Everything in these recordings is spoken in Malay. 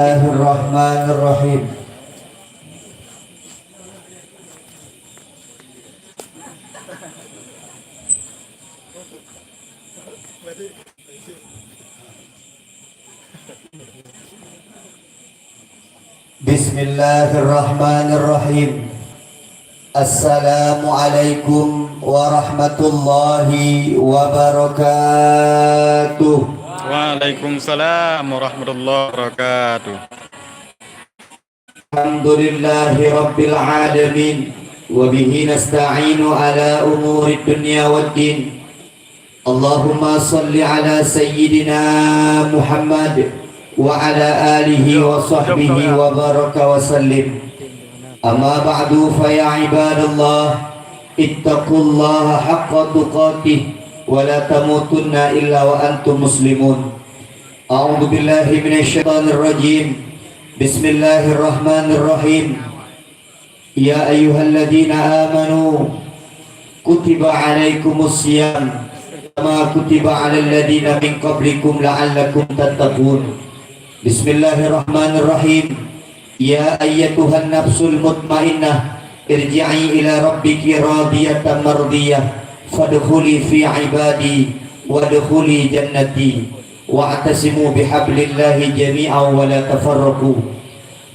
Bismillahirrahmanirrahim. Bismillahirrahmanirrahim. Assalamualaikum warahmatullahi wabarakatuh. Waalaikumsalam warahmatullahi wabarakatuh. Alhamdulillahi rabbil alamin. Wabihi nasta'inu ala umuri dunya waddin. Allahumma salli ala sayyidina Muhammad wa ala alihi wa sahbihi wa baraka wa sallim. Amma ba'du fa ya ibadallah, ittaqullaha haqqa tuqatih wa la tamutunna illa wa antum muslimun. A'udzu billahi minasyaitonir rajim. Bismillahirrahmanirrahim. Ya ayyuhalladzina amanu kutiba alaikumus shiyam kama kutiba alal ladzina min qablikum la'allakum tattaqun. Bismillahirrahmanirrahim. Ya ayyatuhan nafsul mutmainnah irji'i ila rabbiki radiyatan mardiyah fadkhuli fi ibadi wadkhuli jannati wa'tasimu bihablillahi jami'an wa la tafarraqu.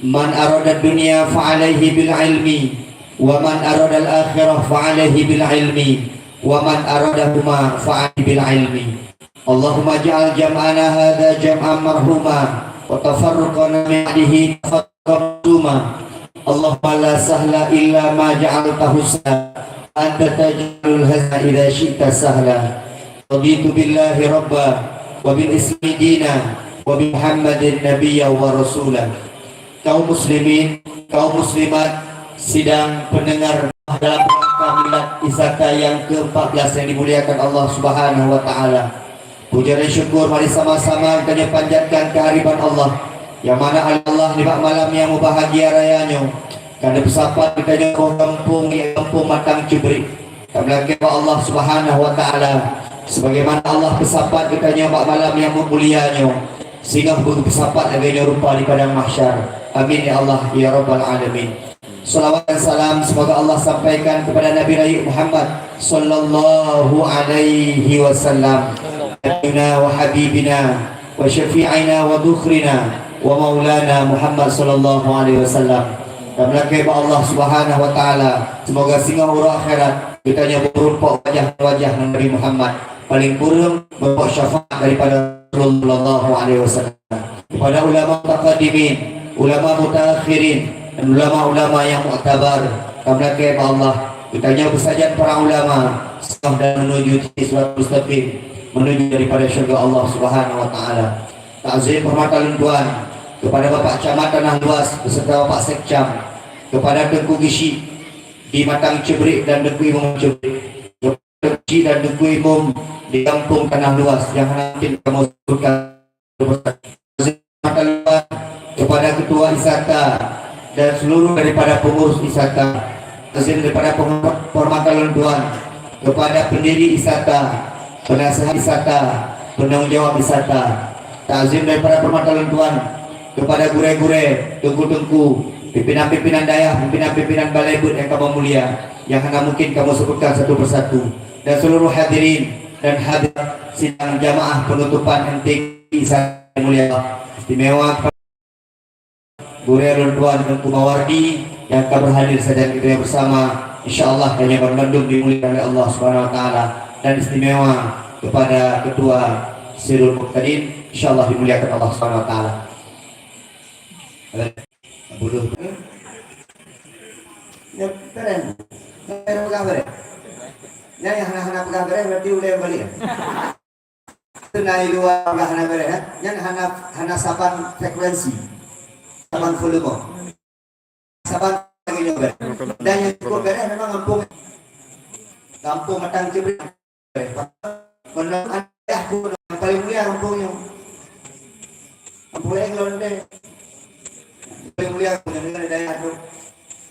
Man arada dunya fa'alaihi bil ilmi wa man arada al akhirah fa'alaihi bil ilmi wa man aradahuma fa'alaihi bil ilmi. Allahumma ja'al jam'ana hadha jam'an marhuma wa tafarruqana min ba'dihi tafarruqan. Allahumma la sahla illa ma ja'altahu sahla anta taj'alul hazna idza syi'ta sahla. Raditu billahi rabba wa bil islami dina wa bi Muhammadin nabiyya wa rasulah. Kaum muslimin, kaum muslimat, sidang pendengar dalam rangka milad Isaka yang ke-14 yang dimuliakan Allah Subhanahu wa taala. Puja dan syukur mari sama-sama kita panjatkan kehadiran Allah yang mana Allah di malam yang bahagia rayanya. Karena bersapat kita kampung matang cibri. Kami Allah Subhanahu wa taala sebagaimana Allah bersapat kita malam yang mulianya sehingga bersapat agaknya rupa di padang mahsyar. Amin ya Allah ya Rabbal Alamin. Salawat dan salam semoga Allah sampaikan kepada Nabi Raya Muhammad sallallahu alaihi wasallam, nabiyina wa habibina wa syafi'ina wa dukhrina wa maulana Muhammad sallallahu alaihi wasallam. Dan berkata Allah Subhanahu wa taala semoga singa hura akhirat kitanya berupa wajah-wajah Nabi Muhammad paling kurang bawa syafaat daripada Rasulullah sallallahu alaihi wasallam. Kepada ulama taqaddimin, ulama mutakhirin, dan ulama-ulama yang mu'tabar, kami kepada Allah kitanya bersajat para ulama dan menuju siratal mustaqim, menuju daripada syurga Allah Subhanahu wa taala. Ta'zim hormatan tuan kepada Bapak Camat Tanah Luas beserta Bapak Sekcam, kepada Tengku Gishi di Matang Cebrik dan Tengku Imam Cebrik, Gishi dan Tengku Imam di Kampung Tanah Luas yang nanti kamu sebutkan, kepada Ketua Isaka dan seluruh daripada pengurus Isaka, azim daripada penghormatan tuan kepada pendiri Isaka, penasehat Isaka, penanggung jawab Isaka, ta'zim daripada penghormatan tuan kepada gure-gure, tengku-tengku, pimpinan-pimpinan daerah, pimpinan-pimpinan balai bud yang kamu mulia, yang hanya mungkin kamu sebutkan satu persatu, dan seluruh hadirin dan hadir sidang jamaah penutupan MTQ Isaka yang mulia istimewa Guru Tuan dan Kumawardi yang akan berhadir saja kita bersama, insyaallah hanya bermandum dimuliakan oleh Allah Subhanahu wa taala, dan istimewa kepada Ketua Sirul Muqtadin, insyaallah dimuliakan Allah Subhanahu wa taala. Bodoh. Ya, keren. Keren kabar. Ya, yang hana kabar berarti udah balik. Tenai dua hana kabar ya. Yang hana saban frekuensi. Saban volume, saban lagi juga. Dan yang cukup beres memang kampung Matang Cibrik. Menurut aku yang paling mulia kampungnya, kampung yang londe paling mulia dengan daerah itu.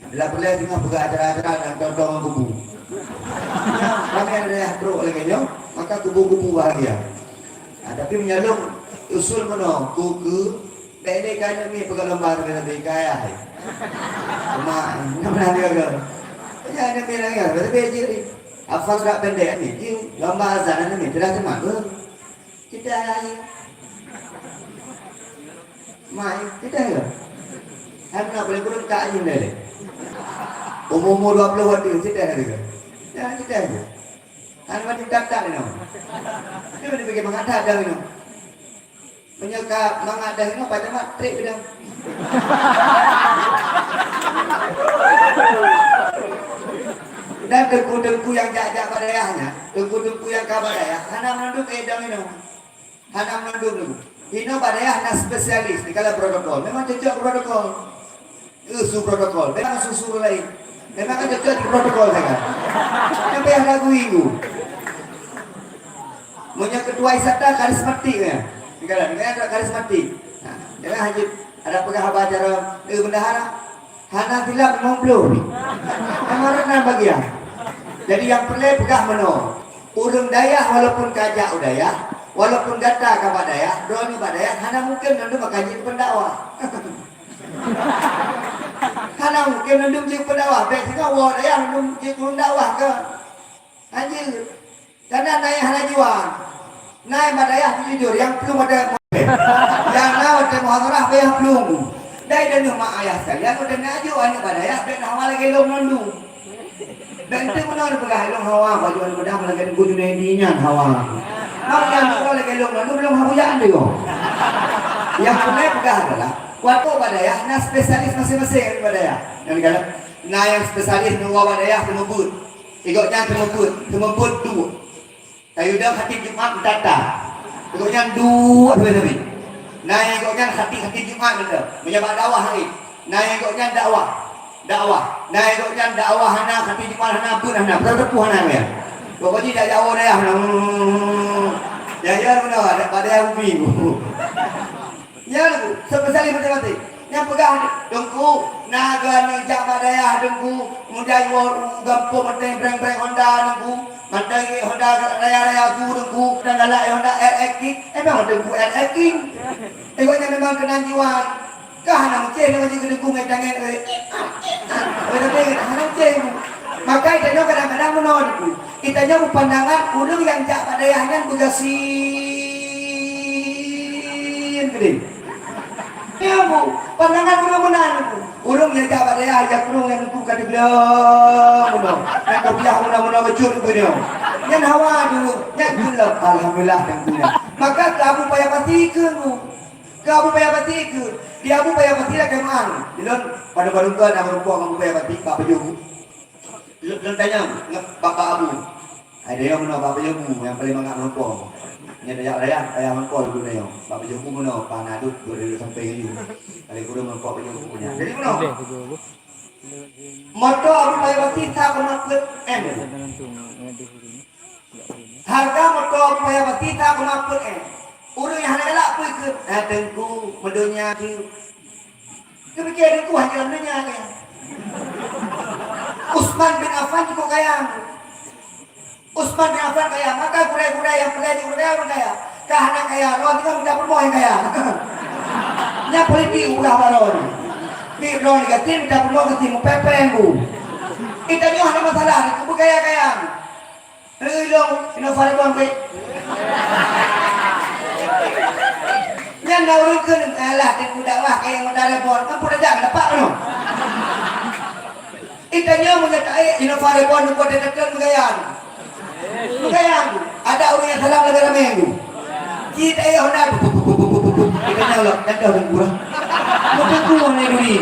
Adalah boleh juga buka acara-acara dan todong kubu. Kami ada daerah bro lagi maka kubu-kubu bahagia. Nah, tapi menyalung usul mana kuku Dede kaya ni pagkalambar ka na di kaya. Kumain. Naman dia ke. Ya ada bilang ya, tapi jadi hafal tak pendek ni. Dia gambar azan ni tidak sama ke. Kita lagi. Mai kita ke. Kan nak boleh kurang tak ni dah. Umur 20 tahun kita ada ke. Ya kita aja. Kan macam tak ni no. Dia boleh pergi mengadah dah ni no. Menyeka mengadah ni pada mak trik dah. Dan dengku-dengku yang jajak pada ayahnya, dengku-dengku yang kabar ayah, hana menunduk edang ini, hana menunduk dulu. Ini pada ayah hana spesialis, di kala protokol, memang cocok protokol, usul protokol, memang susu lain, memang kan cocok di protokol saya. Sampai yang lagu itu, punya ketua isata karismatik ya, di kala ada karismatik. Nah, jangan hanya ada pegawai acara bendahara. Hana bilang 50 ni. Kemarin bagian. Jadi yang perlu pegah meno. Urung daya walaupun kajak udaya, walaupun gata kabar daya, drone badaya, hana mungkin nandu makaji pendakwah. Hana mungkin nandu je pendakwah, baik sehingga wa daya nandu je pendakwah ke. Anjir. Karena naik hana jiwa. Naik badaya jujur yang belum ada yang ada muhadarah bayar belum. Dai dan mak ayah sekalian udah ngaju anak badaya dan hawa lagi long nandu. Dan itu benar pegah long hawa baju anu pedang lagi guru nedinya hawa. Mau yang kalau lagi long nandu belum habujan dia. Yang benar pegah adalah waktu badaya nah spesialis masing-masing badaya. Yang kata nah yang spesialis nu badaya temebut. Igotnya temebut tu. Ayo dah hati Jumat data. Igotnya dua betul. Nah yang ikutnya hati-hati Jumat betul. Menjabat dakwah hari. Nah yang ikutnya dakwah. Nah yang ikutnya dakwah hana hati Jumat hana pun hana. Betul-betul hana ya. Pokoknya dah jauh dah ya. Ya benar ada pada yang minggu. Ya lu sebesar mati. Yang pegang dengku naga nejak badaya dengku mudai gampo menteng breng-breng Honda dengku. Mantai Honda raya-raya aku dengku dan galak Honda RX emang dengku RX Egonya memang kena jiwan kah hana mungkin dengan jika dengku ngetangan hana mungkin maka itanya kadang-kadang menolakku itanya pandangan ulung yang jak padayahnya bugasin gede ya bu pandangan ulung menanku ulung yang jak padayah ajak ulung yang dengku kada belum dan kebiah muna-muna becur itu dia yang hawa dulu yang gelap alhamdulillah yang punya maka kamu payah patikan bu kamu payah patikan dia abu payah patikan kemana dilon pada barukan nama rumpua kamu payah patikan apa jogu dilon tanya bapak abu ada yang mana bapak jogu yang paling mangak rumpua yang dayak ayah rumpua dulu nih bapak jogu mana panaduk berdiri sampai ini kali kudu rumpua bapak jogu punya jadi mana moto abu payah patikan kena klik harga moto abu payah patikan kena klik urang yang hanya galak pun ikut tengku medunya tu kepikir dengku hanya dalam dunia kan Utsman bin Affan cukup kaya Utsman bin Affan kaya maka kurai-kurai yang pergi kurai orang kaya kahana kaya orang tinggal minta permoh yang kaya nya politik ulah baron di ron negatif minta permoh ketemu pepeng bu kita ni ada masalah kubu kaya-kaya ilong inovasi baik yang naurunkan Allah dan dakwah kayak modal bon kan pun dah dapat no itanya menyatai inovasi bon ko dekat mengayan ada orang yang salah negara minggu kita honda itanya lo dan dah kurang mungkin kurang ni dulu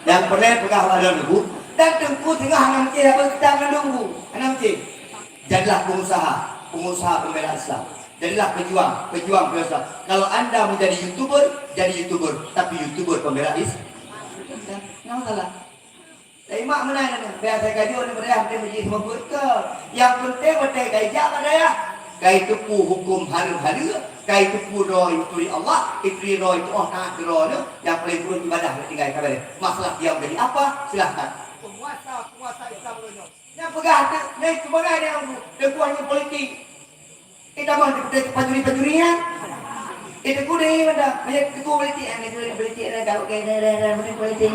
yang boleh pegah ada dulu dan tengku tengah hanam cik apa kita menunggu hanam cik jadilah pengusaha pembela Islam. Jadilah pejuang Islam. Kalau anda menjadi YouTuber, jadi YouTuber, tapi YouTuber pembela Islam. Yang salah. Tapi mak mana ni? Biar saya kaji orang berdaya dia menjadi semua betul. Yang penting betul gajah berdaya. Kai tepu hukum halu-halu, kai tepu roh itu Allah, ikri roh itu nak roh ni. Yang paling turun ibadah tinggal kabar. Masalah dia menjadi apa? Silahkan. Penguasa Islam dunia. Yang pegang ni sebagai yang dekuannya politik. Kita mau dipercaya penjuri-penjurinya. Itu ku deh mana, banyak ku politik, ini politik ada kalau kayak mana politik.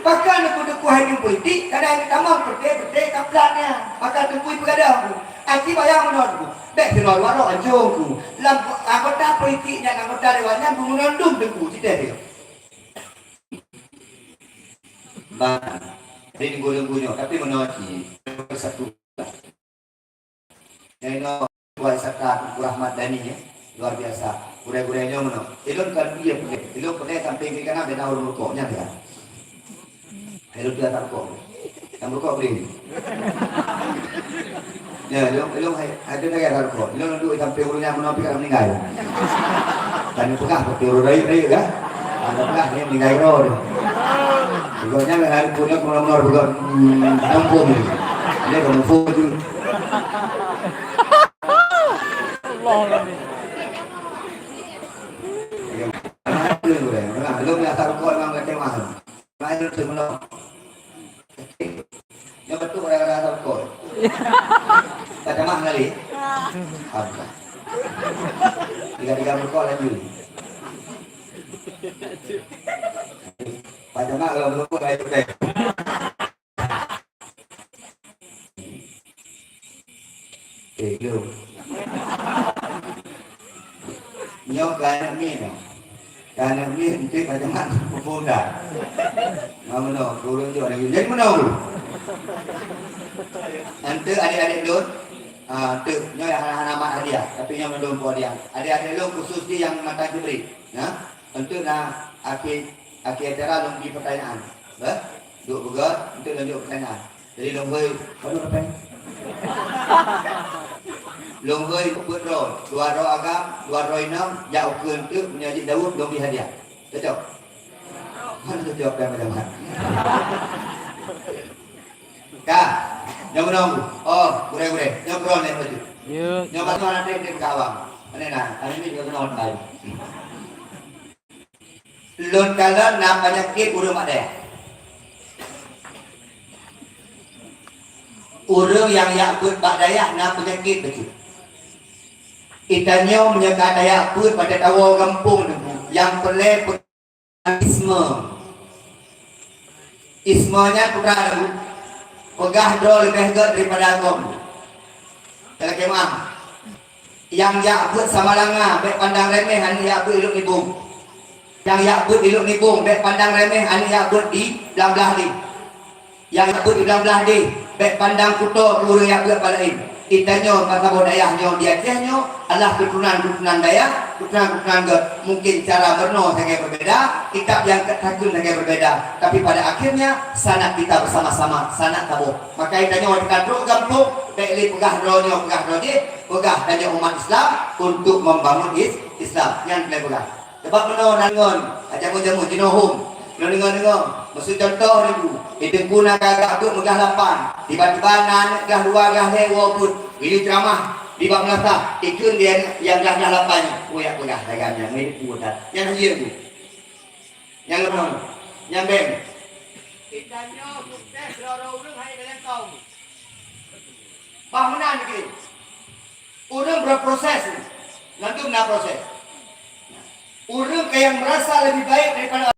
Bahkan aku tu hanya politik, kadang tamang pete kaplannya, maka tu kui bergadang. Aki bayang menurutku, baik kenal warok anjungku. Lam anggota politiknya, anggota dewannya mengundung deku, tidak dia. Bahkan, ini gulung-gulung, tapi menurutku satu. Yang ini buat serta Rahmat Dhani ya, luar biasa. Gure-gurenya mana? Ilmu kan dia pergi, ilmu pergi sampai ke kanan dan orang rukuknya dia. Ilmu dia tak rukuk, yang rukuk beri. Ya, ilmu ada lagi yang rukuk. Ilmu dulu sampai urutnya mana pergi meninggal. Dan pegah seperti urut raya kan? Ada pegah dia meninggal roh. Rukuknya hari punya mana-mana rukuk kampung ni. Dia kampung tu. Belum nak taruh kau memang macam mana? Mana tu mana? Yang betul orang taruh kau. Macam mana kali? Apa? Tiga berkau lagi. Macam mana kalau berkau lagi tu? Belum. Nyok kan ni no. Kan ni nanti macam mana pun dah. Mana turun je lagi. Jadi mana? Nanti adik-adik dulu, tu nyoy anak-anak hadiah. Tapi yang belum buat dia. Adik-adik dulu khusus dia yang mata diberi. Nah, tentu nak akhir acara lagi pertanyaan. Bah, duk begat untuk lanjut pertanyaan. Jadi lomba kalau pertanyaan. Lomba ikut roh, dua roh agam, dua roh enam, jauh ke untuk menyaji Daud dong hadiah. Cocok? Mana cocok kan macam-macam? Kak, yang menunggu. Oh, gure-gure. Yang beron yang baju. Yang batu anak dia kawang. Mana nak? Hari ini juga kena baik. Lun kalau nak penyakit urung ada. Urung yang yakut bak dayak nak penyakit betul. Itanyo menyeka dayak pun pada tawa kampung dulu. Yang pelai isme. Ismenya putra dulu. Pegah dol lebih gede daripada agam. Kalau kemah. Yang yakut sama langa, baik pandang remeh, ani yakut iluk nibung. Yang yakut iluk nibung, baik pandang remeh, ani yakut di belah-belah di. Yang yakut di belah-belah di, baik pandang kuto, peluru yakut palain. Itanyo kata budayanya dia tianyo adalah keturunan Dayak, keturunan mungkin cara berno sangat berbeda, kitab yang ketakun sangat berbeda, tapi pada akhirnya sanak kita bersama-sama, sanak tabu. Maka itanyo dikandung kampung, baiklah pegah dia, pegah tanya umat Islam untuk membangun Islam yang boleh pegah. Sebab meno nangon, jamu-jamu jinohum. Dengar-dengar, maksud contoh ni bu, itu guna kagak tu megah lapan, tiba-tiba anak gah dua gah lewa pun, ini ceramah, tiba melata, ikut dia yang gah lapan, uyak pegah dagannya, ini putar, yang hasil tu, yang lemah, yang beng. Ikannya sukses, orang-orang hanya dengan kau. Bah mana ni? Orang berproses, nanti mana proses. Orang yang merasa lebih baik daripada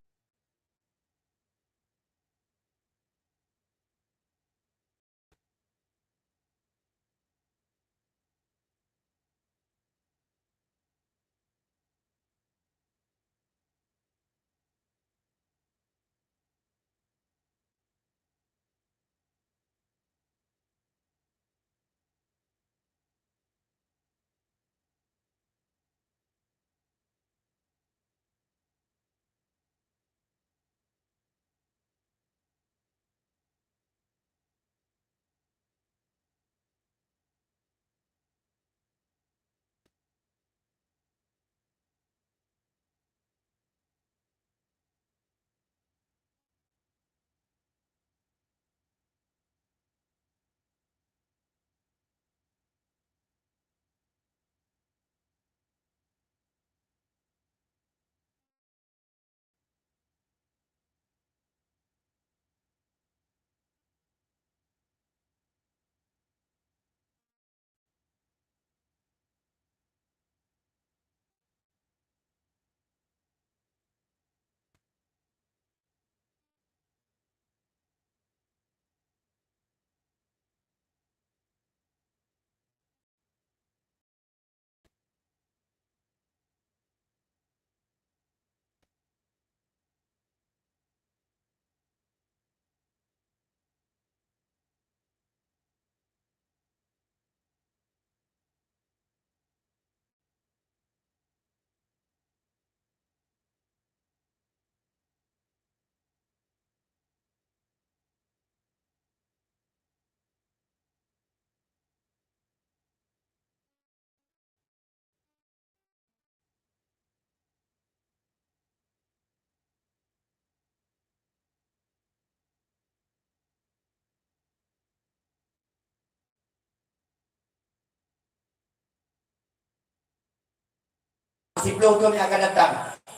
si pelogom yang akan datang.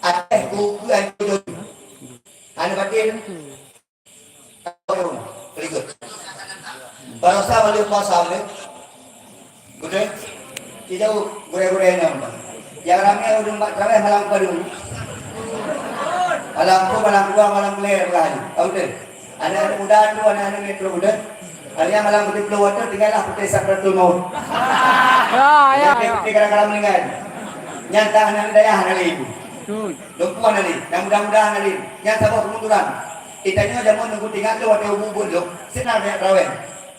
Atas buku yang jodoh. Anu batin. Berikut. Barasa balik pasal ni. Betul? Tidak gure-gure nama. Yang ramai udah mbak ramai malam padu. Malam dua malam ler lagi. Tahu tak? Anak muda tu anak ni perlu muda. Ada malam putih perlu water tinggallah putih sakratul maut. Ya. Kita kadang meninggal. Nyata anak daya anak ibu. Lumpuan ali, yang mudah-mudahan ali, yang sabar kemunduran. Itanya jamu nunggu tinggal tu waktu bubur tu, sinar banyak rawen,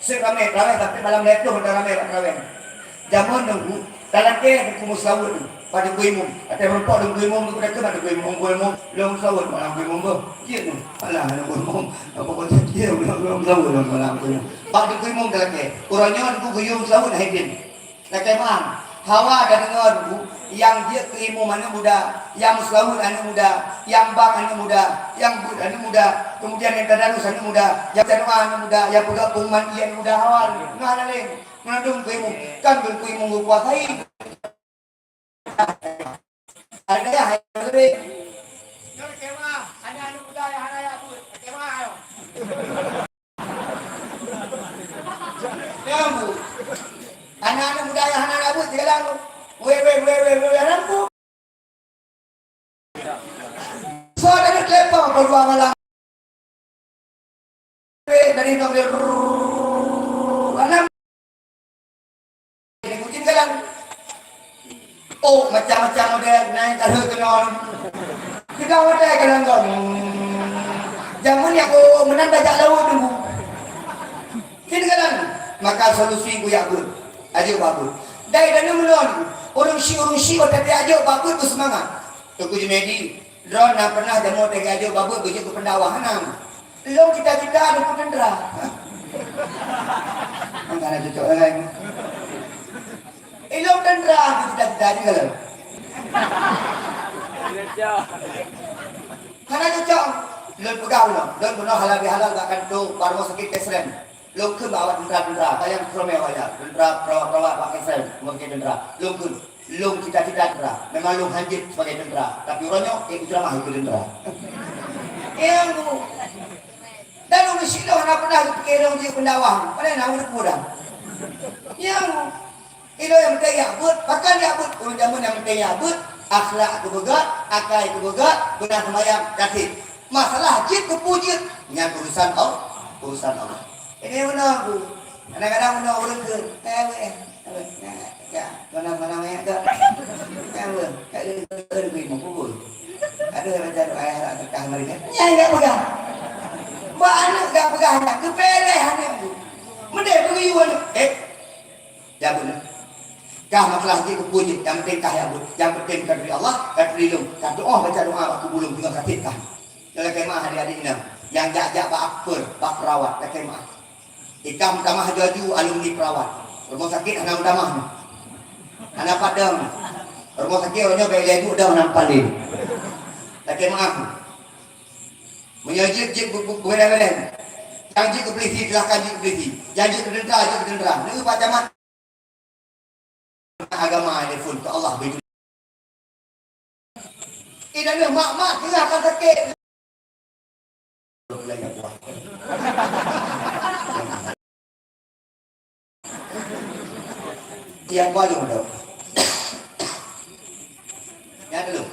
seramai rawen tapi malam lepas tu ramai rawen. Jamu nunggu, dalam ke kumus sawut tu, pada kuimum, ada rumput dan kuimum tu pada pada kuimum, long sawut malam kuimum tu, kiat tu, alah kuimum, apa pun kiat long sawut malam kuimum. Pada kuimum dalam ke, orangnya nunggu kuimum sawut hidin, nak kemana? Hawa dan dengar yang dia keilmu mana muda, yang muslahun anu muda, yang bang anu muda, yang bud anu muda, kemudian yang tadarus anu muda, yang tanuan anu muda, yang pegang pengman ian muda awal, ngana leng, menandung keilmu, kan keilmu kuasai. Ada yang lebih. Nyor kemah, ada anu muda yang ada ya bud, kemah ayo. Kamu anak-anak muda yang anak rambut jalan tu. Rambut. So dari klepang berdua malam. Dari itu dia anak. Ini kucing jalan. Oh macam-macam model naik kalau kenon. Kita ada kenon tu. Jangan yang aku menanda jak laut dulu. Kita jalan. Maka solusi ku ya good. Ajuk bagus. Dari dana melon. Orang si tapi ajuk bagus bersemangat. Tuku Junedi. Drone nak pernah jamu tega ajuk bagus kerja ke pendawah hanam. Long kita-kita ada pun tendera. Angkat ada cocok lagi. Long tendera kita-kita juga lah. Karena cocok. Long pegau lah. Long penuh halal-halal akan tu baru sakit kesren. Long ke bawa tendera, bayang kromel aja. Tendera perawat pakai sen, mungkin tendera. Long ke, long cita-cita tendera. Memang long hanjit sebagai tendera. Tapi orangnya, ceramah itu tendera. Yang tu, dan long silau nak pernah fikir long dia pendawang. Mana nak urut mudah. Yang ilo yang penting yabut, pakai yabut. Orang zaman yang penting yabut, akhlak itu begat, akal itu begat, benar sembahyang yakin. Masalah jid kepujit, yang urusan Allah. Ini mana aku? Kadang-kadang mana orang ke? Mana yang ada? Ada mau kubur. Ada macam ayah nak tekan mereka. Ni enggak pegang. Mbak anak enggak pegang. Kepeleh anak tu. Mendek pergi yuan. Jabun. Kah masalah dia kepujit. Yang penting kah yabun. Yang penting dari Allah. Dan berlindung. Dan doa baca doa. Aku belum tinggal sakit kah. Kalau kemah adik-adik ni. Yang jak-jak bak perawat. Tak kemah. Ikam tamah jaju alumni perawat. Rumah sakit anak tamah. Anak padang. Rumah sakit orangnya baik ibu dah menampalin. Laki maaf. Menyajik beren-beren. Yang jik ke polisi silahkan jik ke polisi. Yang jik ke tentera. Ini macam mana? Agama ini pun ke Allah begitu. Ini dia mak-mak kira akan sakit. Yang paling mudah. Yang dulu.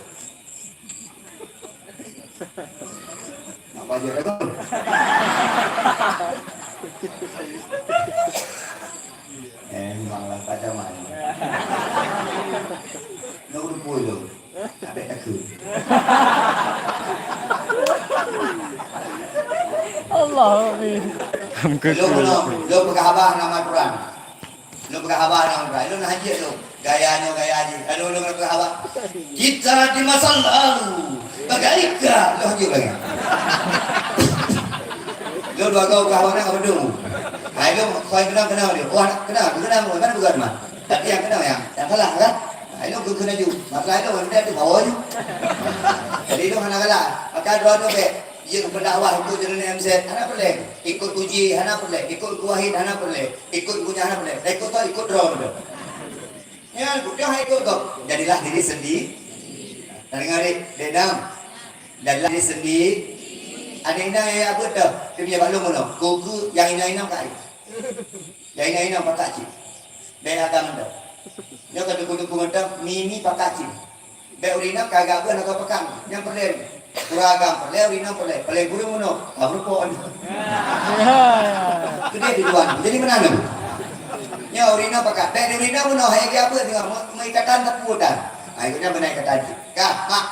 Apa aja dah tu? Memanglah pada mana. Nak pun tu. Ada takut. Allah amin. Lo pegang abah nama Quran. Lo pegang abah nama Quran. Lo nak haji lo. Gaya haji. Lalu lo nak pegang abah. Kita di masa lalu. Bagaimana? Lo haji lagi. Lo dua kau kawan nak apa dulu? Hai lo kau kenal dia. Oh kenal mana bukan mah. Tapi yang kenal yang salah kan? Hai lo kena juga. Masalah lo benda tu bawa je. Jadi lo mana kalah? Maka dua tu be. Dia berdakwah ikut jalan MZ, hana boleh. Ikut uji, hana boleh. Ikut wahid, hana boleh. Ikut punya, hana boleh. Ikut tu, ikut drone tu. Ya, dia ikut kau. Jadilah diri Tak dengar dek dam. Dan dia sendiri. Ada inang yang apa tu? Dia punya baklung mana? Kuku yang inang-inang kat air. Yang inang-inang pakat cik. Dia agam tu. Dia kata kuku mentang, mimi pakat cik. Dia urinam kagak apa nak pekan. Yang perlahan. Kuragam perlahan, urinam perlahan. Perlahan guru mana? Tak berpok. Itu dia tujuan. Jadi mana tu? Ya urinam pakat. Dia urinam mana? Hai apa tengok? Mengikatan teputan. Akhirnya menaik kata cik. Kak, mak.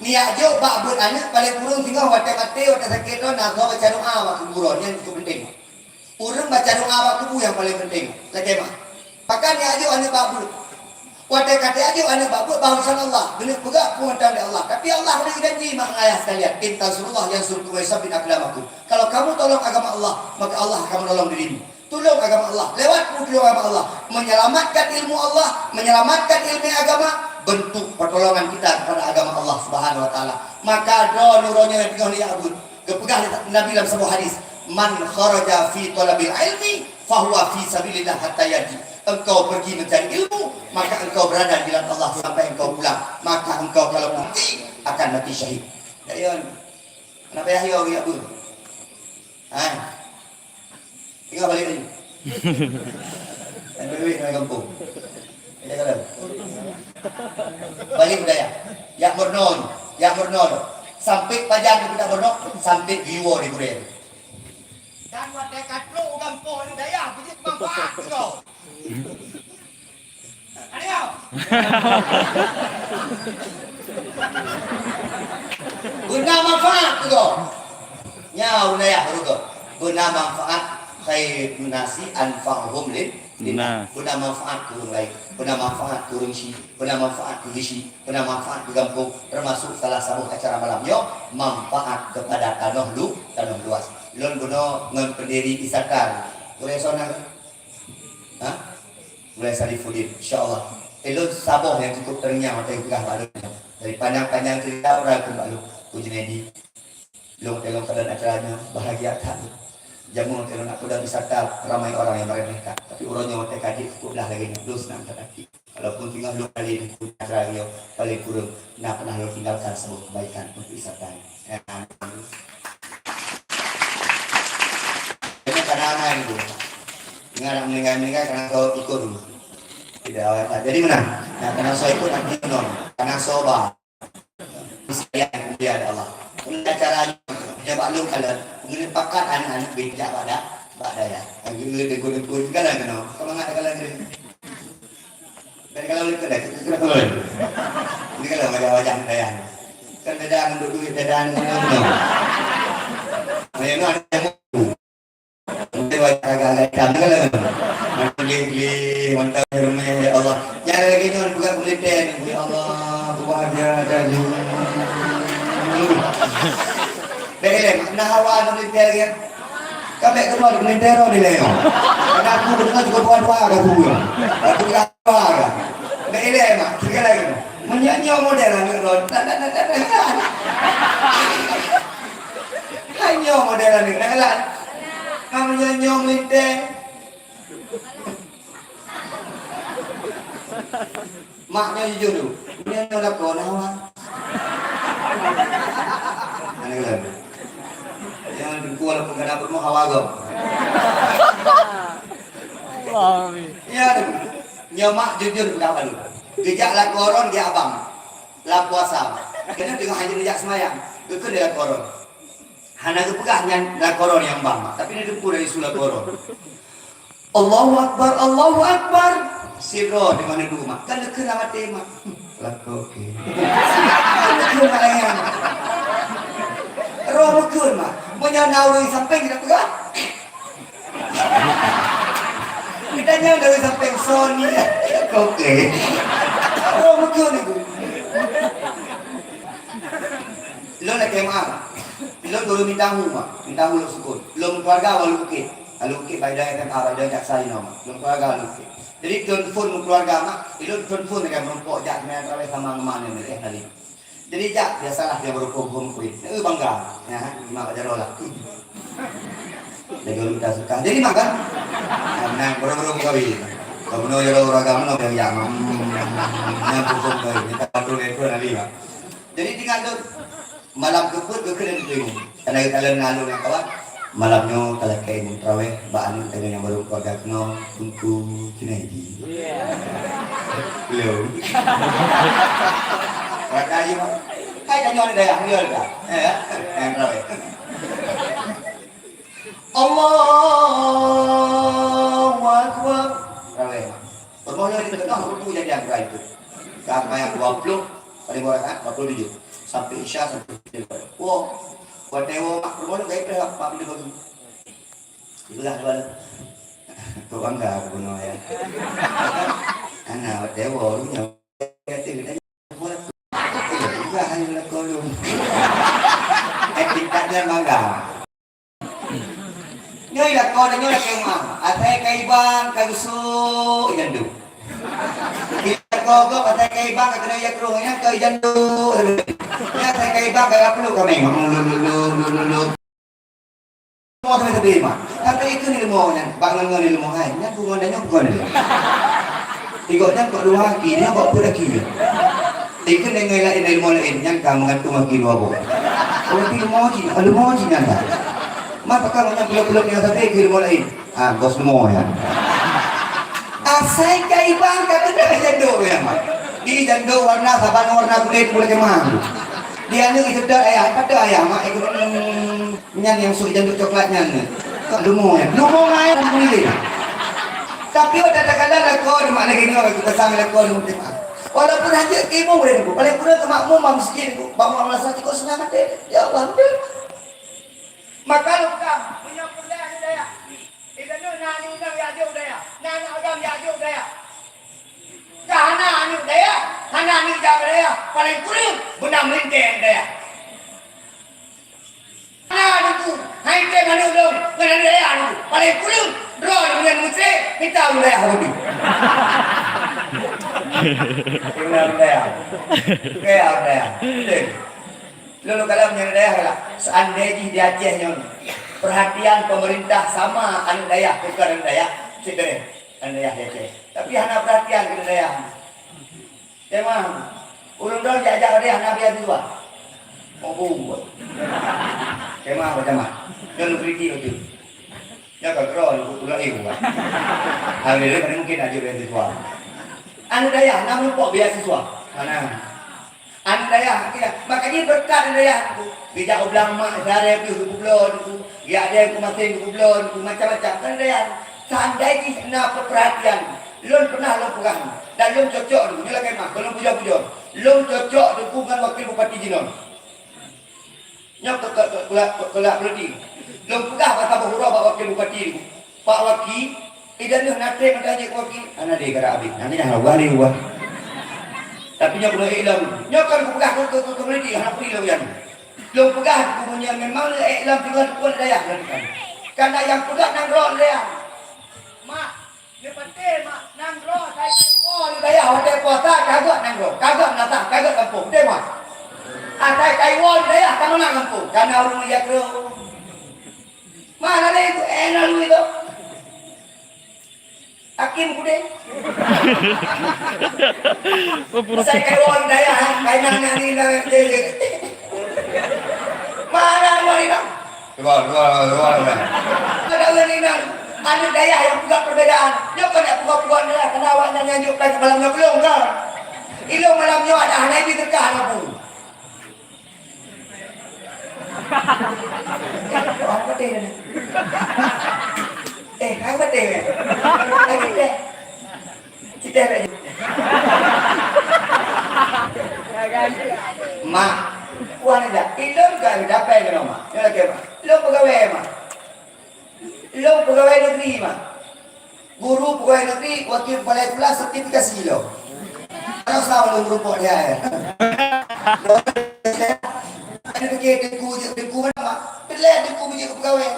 Niat je bak buat anak paling kurang tinggal watak mati watak sakit tu nak baca doa waktu buron yang itu penting. Urang baca doa waktu bu yang paling penting. Lagi mah. Pakai niat je anak bak buat. Watak kata aja anak bak buat bahasan Allah. Benar pegak penguatan dari Allah. Tapi Allah beri janji mak ayah sekalian. Inta surullah yang suruh kuwesab bin aklamaku. Kalau kamu tolong agama Allah, maka Allah akan menolong dirimu. Tolong agama Allah. Lewatmu tolong agama Allah. Menyelamatkan ilmu Allah, menyelamatkan ilmu agama. Bentuk pertolongan kita kepada agama Allah Subhanahu wa taala. Maka doa nuronya yang tengah diabud. Kepegah Nabi dalam sebuah hadis, man kharaja fi talabil ilmi fahuwa fi sabilillah hatta yaji. Engkau pergi mencari ilmu, maka engkau berada di jalan Allah sampai engkau pulang. Maka engkau kalau mati akan mati syahid. Ya, kenapa ya diabud? Tinggal balik lagi. Dan berduit dari kampung. Ini kalau balik budaya. Yak murnon. Sampai pajak kita murnon, sampai jiwa di budaya. Dan watak katlo kampung ini daya, bijak manfaat kau. Ayo. Guna manfaat kau. Nya budaya kau. Guna manfaat khair nasi anfa'uhum lillah. Guna manfaat ke orang lain, guna manfaat ke orang si, guna manfaat ke isi, guna manfaat ke kampung, termasuk salah satu acara malam yo manfaat kepada tanah luas. Lon guna memperdiri isakar. Boleh sonang? Boleh Sarifudin, insyaallah. Elok saboh yang cukup ternyata mata yang pegah balunya. Dari panjang-panjang cerita orang ke balu. Ujnedi. Long tengok keadaan acaranya bahagia tak? Jamu kalau nak kuda wisata ramai orang yang meremehkan. Tapi urangnya mata kaji cukuplah lagi ngelus nak terkaki. Walaupun tinggal 2 kali di punya radio paling kurang nak pernah lo tinggalkan sebuah kebaikan untuk wisata. Ini kadang-kadang itu. Ingat meninggal karena kau ikut dulu. Tidak awal. Jadi mana? Nah, karena saya ikut nanti non. Karena soba. Bisa yang dia ada Allah. Ini caranya. Ya maklum kalau kemudian pakat anak-anak bijak pada ya. Lagi guna-guna kan lah kena. Kalau enggak ada kalau dan kalau lihat dah kita kalau ini kalau wajah daya. Kan dadang untuk duit dadang ngono. Memang ada yang mungkin wajah agak hitam kalau geli mantap rumah ya Allah. Jangan lagi ni buka kuliten ya Allah bahagia dan Dele, nak hawa nak dia Kami kedua di Lentero di Leo. Karena aku dengar juga doa-doa ada aku. Aku doa. Dele mak, segala gitu. Menyanyi model ni ron. Hanya model ni. Nak kamu nyanyi Lentero. Maknya jujur tu. Ini nak kau nak hawa. Mana kalau jangan dengku walaupun kena bermu hawa go. Ya, nyamak jujur berapa lu? Dijak lah koron dia abang, lah puasa. Kena tengok hanya dijak semayang, itu dia koron. Hana kepegahnya lah koron yang bang, tapi ini dengku dari sulah koron. Allahu Akbar, Allahu Akbar. Siro di mana dulu mak? Kan dekat nama tema. Lah okey. Dekat mana yang? Roh mukun mak. Punya nauri sampai kita pegang. Kita nyang dari sampai Sony. Okey. Roh mukun itu. Lo nak kemah. Lo dulu minta mak. Minta lo sukun. Lo keluarga walau bukit. Kalau bukit baik dah kan baik dah jak saya nama. Lo keluarga walau bukit. Jadi telefon keluarga mak, itu telefon dengan merumpok jak dengan ramai sama mana ni tadi. Jadi jak biasalah dia berumpuk kuih. Bangga, ya, mak ajar olah. Jadi kalau kita suka, jadi makan. Nah, baru-baru kawin. Kamu nak jauh agama nak yang yang berumpuk kuih. Kita patrol itu nanti mak. Jadi tinggal tu malam keput ke kena tu. Karena kalau ngalu yang kawan malamnya kalau kain terawih baan dengan yang baru keluarga kena tunggu cina ini. Belum. Kata aja mah. Kai tanya orang dah dia dah. Yang terawih. Allahu Akbar. Terawih. Bermula di tengah waktu jadi yang itu. Sampai yang 20 paling banyak kan 27 sampai Isya sampai Fajr. Wah, buat dewa mak bermula kayak dah apa bila bagi. Itulah dua. Tu bangga aku no ya. Anak buat dewa lu nya kata kita buat. Juga hanya kolom. Etikatnya bangga. Nyoi lah kau dan nyoi lah kemah. Atai kaibang kagusu jandu. Kita kau atai kaibang kena ya keruhnya ke jandu. Ya atai kaibang kagak perlu kami. Lu. Mau sampai terima. Tapi itu ni ilmu kan. Bangun dengan ilmu hai. Nya bunga dan nyokon dia. Tigoknya kok dua haki dia kok pula kiri. Ikan dengan lain ilmu lain yang kamu gantung haki dua bo. Kalau ilmu ji nanda. Maka kamu yang belum yang sampai ke ilmu lain. Ah, bos semua ya. Asai kaibang kata dah jando ya mak. Di jando warna saban warna kulit boleh kemana. Dia ni sedar ayah kata ayah mak ikut nyan yang suka jando coklatnya ni. Lumo air boleh. Tapi ada kadang lekor mak lagi ni orang kita sama lekor ni. Walaupun hanya ibu boleh tu. Paling kurang ke makmum masjid tu. Bangun malas kok senang hati. Ya Allah. Maka luka punya pula daya. Ikan tu nani udang ya jauh daya. Nani udang ya jauh daya. Kahana anu daya. Hana ni jauh daya. Paling kurang benda melintang daya. Hana tu. Hai teh anu udang. Kena daya anu. Paling kurang roh dengan musre kita daya hobi. Benar daya. Kaya daya. Lalu kalau menyerah lah, seandainya di Aceh nyon perhatian pemerintah sama anu daya, bukan anu daya, sedih anu daya Aceh. Tapi hanya perhatian ke daya. Memang ulun dong diajak dia hanya biar dua. Mau buat. Memang macam mana? Jangan kriti itu. Ya kalau lu pulang ibu kan. Hal ini kan mungkin aja beasiswa. Anu daya, namun kok beasiswa? Mana? Andaya, makanya berkat andaya tu. Bijak ulang mak saya tu kublon tu. Ya ada yang kumatin kublon tu macam-macam kan andaya. Seandainya nak perhatian, lon pernah lon pegang dan lon cocok tu. Nyala kemah, belum puja-puja. Lon cocok tu dengan wakil bupati Jinon. Nyok kelak berhenti. Lon pegang kata bahura pak wakil bupati tu. Pak wakil, idan tu nak terima tanya ke wakil. Anak dia kara abis. Nanti dah awal ni buat. Tapi nyo kena iklam. Nyo kan pegah ke komuniti hang pri lo yang. Lo pegah ku punya memang iklam dengan kuat daya kan. Karena yang pegah nang ro daya. Mak, ni penting mak nang ro saya oh daya hotel puasa kagak nang ro. Kagak nata, kagak kampung. Deh mak. Atai Taiwan daya kan nang kampung. Karena orang lihat ro. Mana le itu enak lu itu. Hakim kude. Saya kayak orang daya, kayak nang ni. Mana orang ini? Dua. Ada orang ini ada daya yang punya perbedaan. Dia kan nak puak-puak dia, kena awak nyanyikan malamnya belum kan? Ilmu malamnya ada hanya di terkah apa? Apa dia? Apa dia? Kita aja. Mak, kuan aja. Ilmu kan dapat ke rumah. Ya lagi mak. Ilmu pegawai mak. Ilmu pegawai negeri mak. Guru pegawai negeri, wakil balai kelas sertifikasi lo. Kalau sahaja lu rumput dia. Ada deku mana mak? Pelat deku punya pegawai.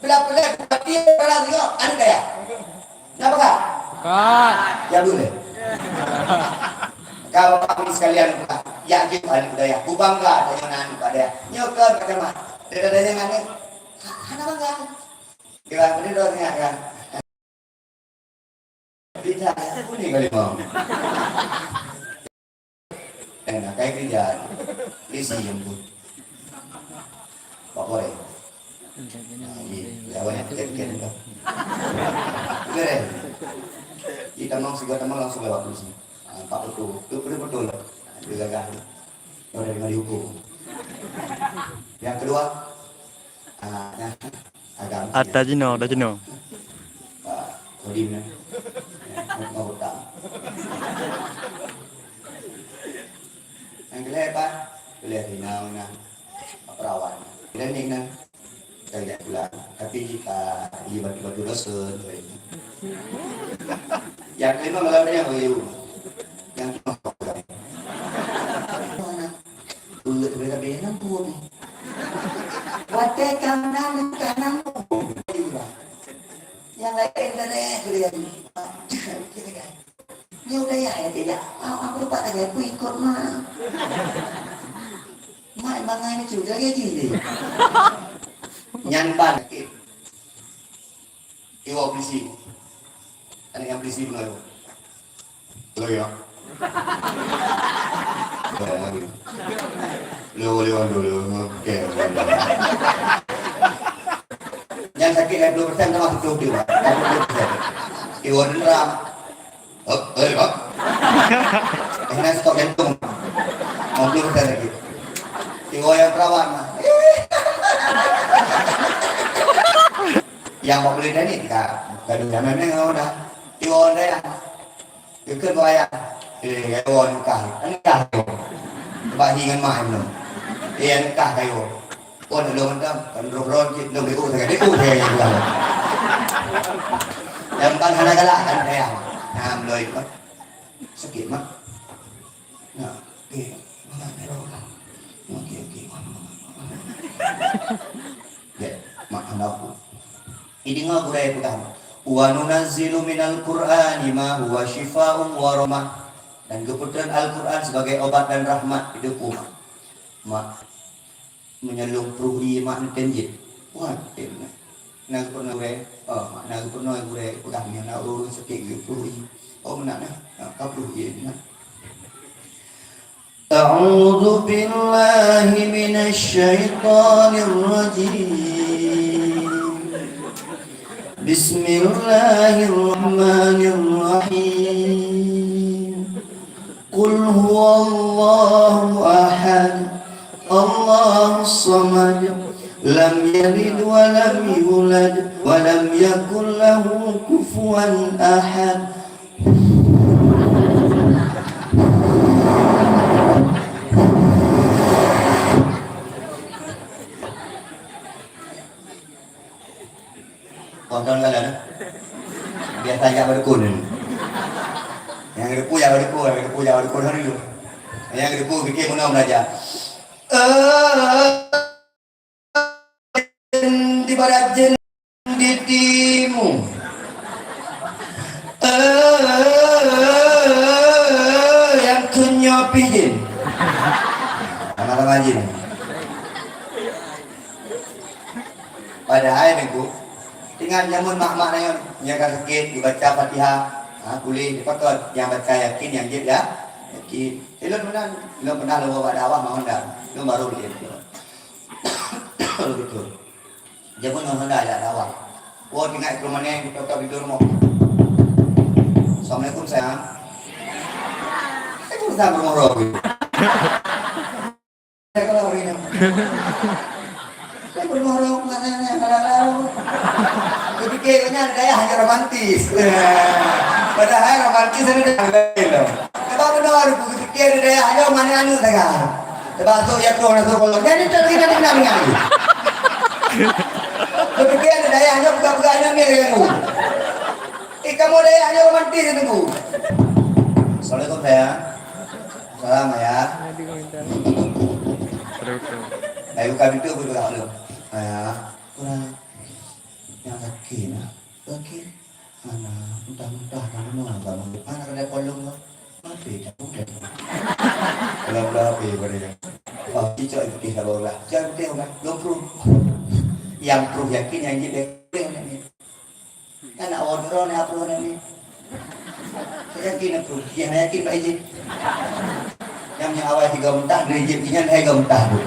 Pelat dia pelat dia. Ada daya. Kenapa kak? Kak. Ya boleh. Kalau kami sekalian buka, ya gitu ada budaya. Bu bangga dengan anu pada. Nyokan kata mah. Tidak ada yang aneh. Hana bangga. Kira benar dornya kan. Bisa ya. Ini kali mau. Enak Kayak kerjaan. Isi yang pun. Pak boleh. Lawan tiket itu. Beres. Kita mau segala teman langsung lewat di sini. Pak betul, betul. Juga kan. Udah lima dihukum. Yang kedua, agama. Ada jino. Pak Kodim mau hutang. Yang kedua Pak, boleh hinau perawan. Dan ini kita tidak pulang, tapi jika batu dosen. Yang kelima malah yang beliau, yang kelima berbeda pun. Wadah kanan pun. Yang lain dari kalian. Ini udah ya tidak. Aku lupa lagi aku ikut mah. Mak bangga ini sudah kayak gini. Nyanpan. Iwa polisi. Ada yang polisi benar. Lo ya. Lo dulu. Oke. Yang sakit 20% termasuk tujuh. Iwa dendam. Pak. Ini stok jantung. 50% lagi. Iwa yang perawan. Yang mau beli ini kadang zaman ini nggak udah. Iwa ada ya. Ikut bayar. Iwa nikah. Nikah. Coba hingan main dong. Iya nikah kayu. Pun belum entah. Kan ron kita belum diu sekali diu saya yang bilang. Yang kan hana galak kan saya. Nah mulai kan sakit mak. Nah, oke. Mana terus? Oke. Ya, mak anakku. Ini ngau budaya pegang. Wa nunazzilu minal Qur'ani ma huwa syifaa'un wa rahmah. Dan kebetulan Al-Qur'an sebagai obat dan rahmat hidupku. Mak menyelupuri mak tenjit. Wah, tenang. Nak pernah gue pegangnya nak urus sakit gitu. Oh mana nak kabruin. A'udzu billahi minasy syaithanir rajim. Bismillahirrahmanirrahim. Qul huwallahu ahad. Allahus samad. Lam yalid wa lam yulad wa lam yakul lahu kufuwan ahad. Tonton kalian, biasanya berkun. Yang berkun hari itu. Yang berkun bikin mana belajar. Di barat jen di timu. Yang kenyopi jin. Nama-nama jin. Padahal itu tinggal nyamun mak-mak yang sakit dibaca Fatihah, kulit dipakot yang baca yakin yang jid ya. Yakin. Belum pernah lu bawa dakwah mau ndak. Lu baru lihat. Betul. Jamun mau ndak ada dakwah. Wah tinggal ke rumahnya kita tidur mau. Assalamualaikum sayang. Saya berusaha bermorok. Saya kalau hari ini. Saya bermorok katanya kalau jadi kayaknya gaya hanya romantis. Padahal romantis ini dah gaya. Sebab benar aku fikir dia hanya mana anu saja. Sebab tu ya tu orang tu kalau jadi terkena dengan. Fikir dia hanya buka-buka hanya mirip aku. Kamu dia hanya romantis itu. Assalamualaikum sayang. Salam ya. Ayo kami tu berdoa dulu. Ayah, kurang yang sakit, mana muntah-muntah kamu agak mana ada kolong mati kamu deh. Kalau api beri. Oh, cicak itu kita bawa. Jangan tengok, belum yang proof yakin yang jadi ini. Kan order ni apa ni? Saya yakin proof, yang yakin baik je. Yang punya awal 3 mentah, dia jadinya 3 mentah tu.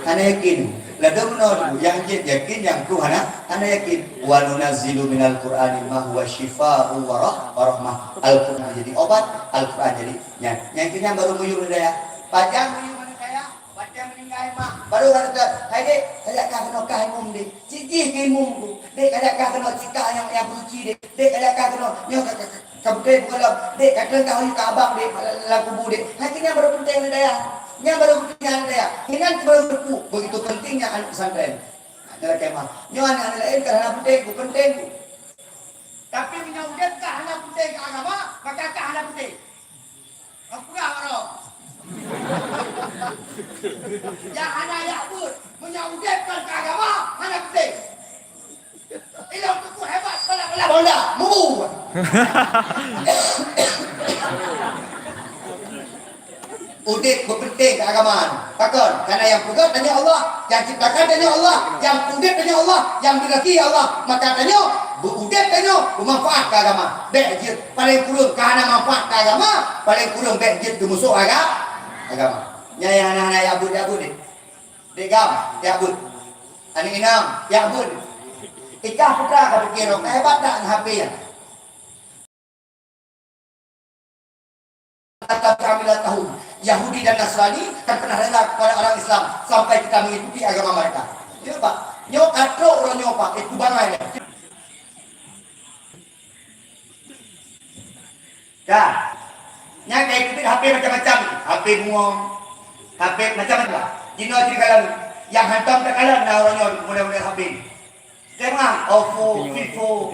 Ana yakin. Ladang no yang yakin yang tu ana yakin. Wa nunazzilu minal Qur'ani ma huwa syifaa'un wa rahmah. Al-Qur'an jadi obat, Al-Qur'an jadi yang kini baru muyung dia. Pajang muyung mana saya? Pajang meninggal mah. Baru kata, "Hai dek, kadang kena kai mum dek. Cicih ke mum tu. Dek kadang kena cika yang bersuci dek. Dek kadang kena nyo kabute bukan dek kadang kau ke abang dek lagu bu dek. Hai kini baru penting dia. Yang baru penting dia. Ini baru begitu pentingnya anak pesantren. Adalah kemah. Nyo anak lain karena penting, penting. Tapi menyaudet ke anak penting ke agama, maka ke anak penting. Apa orang? Yang anak Yahud menyaudetkan ke agama, anak penting. Ilang tuku hebat, pelak-pelak bola, mu. Udit berpenting keagamaan. Takkan? Karena yang pegang tanya Allah, yang ciptakan tanya Allah, yang udit tanya Allah, yang diraki Allah. Maka tanya, berudit tanya, bermanfaat ke agama. Baik je, paling kurang kerana manfaat ke agama, paling kurang baik je musuh agama. Nyai anak-anak Ya'bud ni. Degam, Ya'bud. Anak Inam, Ya'bud. Ikah putra kau fikir, hebat tak HP ya? Kami tahu Yahudi dan Nasrani kan pernah rela kepada orang Islam sampai kita mengikuti agama mereka. Ya Pak, nyok atro orang nyok Pak, itu bangai ya. Dah, nyai ikuti HP macam-macam, HP buang, HP macam-macam. Jino cerita kalam, yang hantam tak kalam dah orang nyok mulai-mulai HP. Tengah, Oppo, Vivo,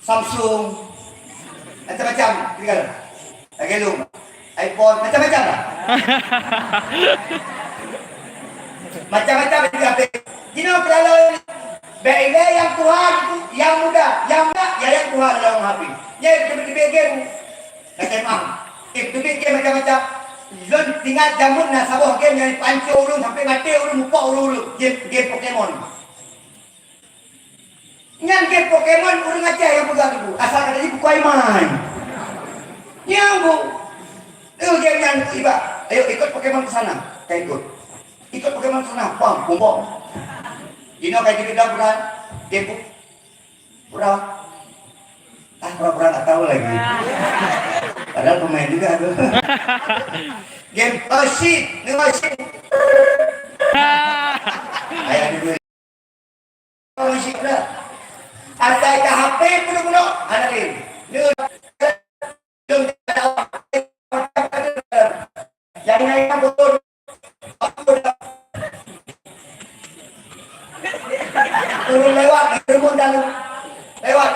Samsung, macam-macam, tinggal. Lagi lu, iPhone, macam-macam lah. Macam-macam tinggal. Jino kalau bela yang Tuhan itu, yang muda, ya yang Tuhan dalam hati. Ya tiba-tiba game, nak kemah. Tiba-tiba game macam-macam. Lon tinggal jamun nak sabah game yang pancu urung sampai mati urung muka urung game Pokemon. Ngan game Pokemon urung aja yang pegang ibu. Asal kata ibu kuai main. Yang bu. Game yang iba. Ayo ikut Pokemon ke sana. Kayak ikut Pokemon ke sana. Pam, bom. Dino kayak gitu dah bukan. Game bu. Pura. Pura-pura tak tahu lagi. Padahal pemain juga tu. Game shit, dengar shit. Ayah dulu. Oh shit dah. Asal ke HP pun anak ni. Yang naik betul. Turun lewat, turun dalam. Lewat.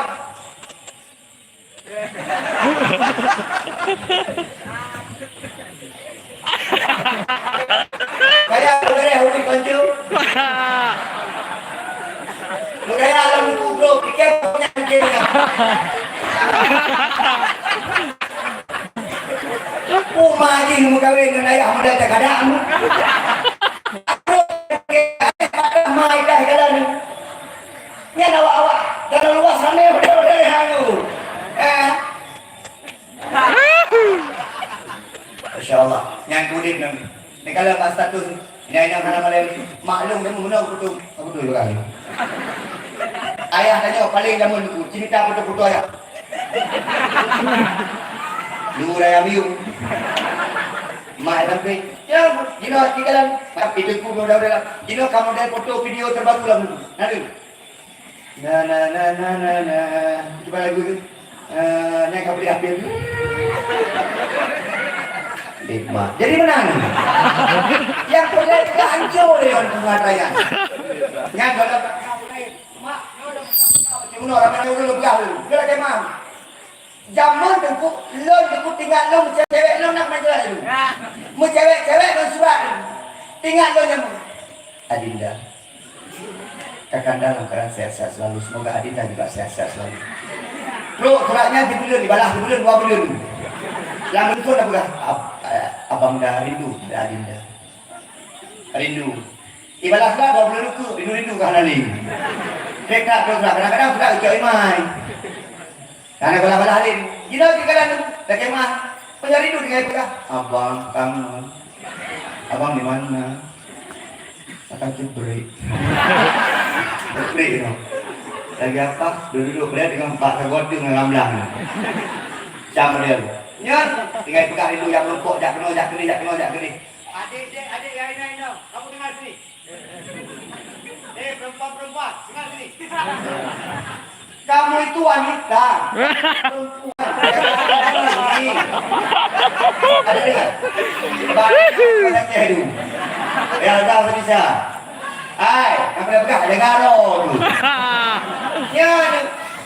Kaya boleh hobi konju. Kaya alam kubro pikir punya anjing. Umah ni mu kawin dengan ayah muda tak ada mu. Mai dah jalan. Ni awak-awak dalam luas ramai betul-betul hangu. InsyaAllah yang kulit ni kalau pas status ini ayah mana-mana maklum kamu benar betul juga ni. Ayah tanya paling kamu dulu cerita betul-betul ayah. Lu raya biu. Mak sampai ya Jino tinggalan itu pun udah Jino kamu dari foto video terbaru lah dulu. Nanti. Coba lagu tu. Naik kau beli apel. Nikmat. Jadi menang. Yang terjadi kita hancur dengan pengatayan. Yang kalau mak, cuma orang yang udah lebih dahulu. Dia lagi mam. Zaman dulu, lo tinggal lo cewek lo nak main jual dulu. Mu cewek lo surat. Tinggal lo yang Adinda. Kakanda dalam keadaan sehat-sehat selalu. Semoga Adinda juga sehat-sehat selalu. Bro, suratnya dibalas di bulan 2 bulan. Yang itu dah bukan abang dah rindu dah Adinda. Rindu. Ibalaslah 2 bulan itu rindu ke Hanali. Dekat kadang-kadang sudah ucap imai. Karena bala-bala halin. Gila kadang Bagaimana? Mencari duit dengan kita. Abang, kangen. Abang di mana? Akan Jebri. Jebri, you know. Lagi apa? Duduk dia dengan Pak Ragot dengan Ramlan. Sama dia. Nyan, tinggal pegang itu yang lempuk, jak kena. Adik, ini. Kamu dengar sini. Perempuan, dengar sini. Kamu itu wanita. Perempuan. Ada dengar? Banyak kehidu. Ya, tahu bisa. Hai, kamu dah pegang, ada garo tu.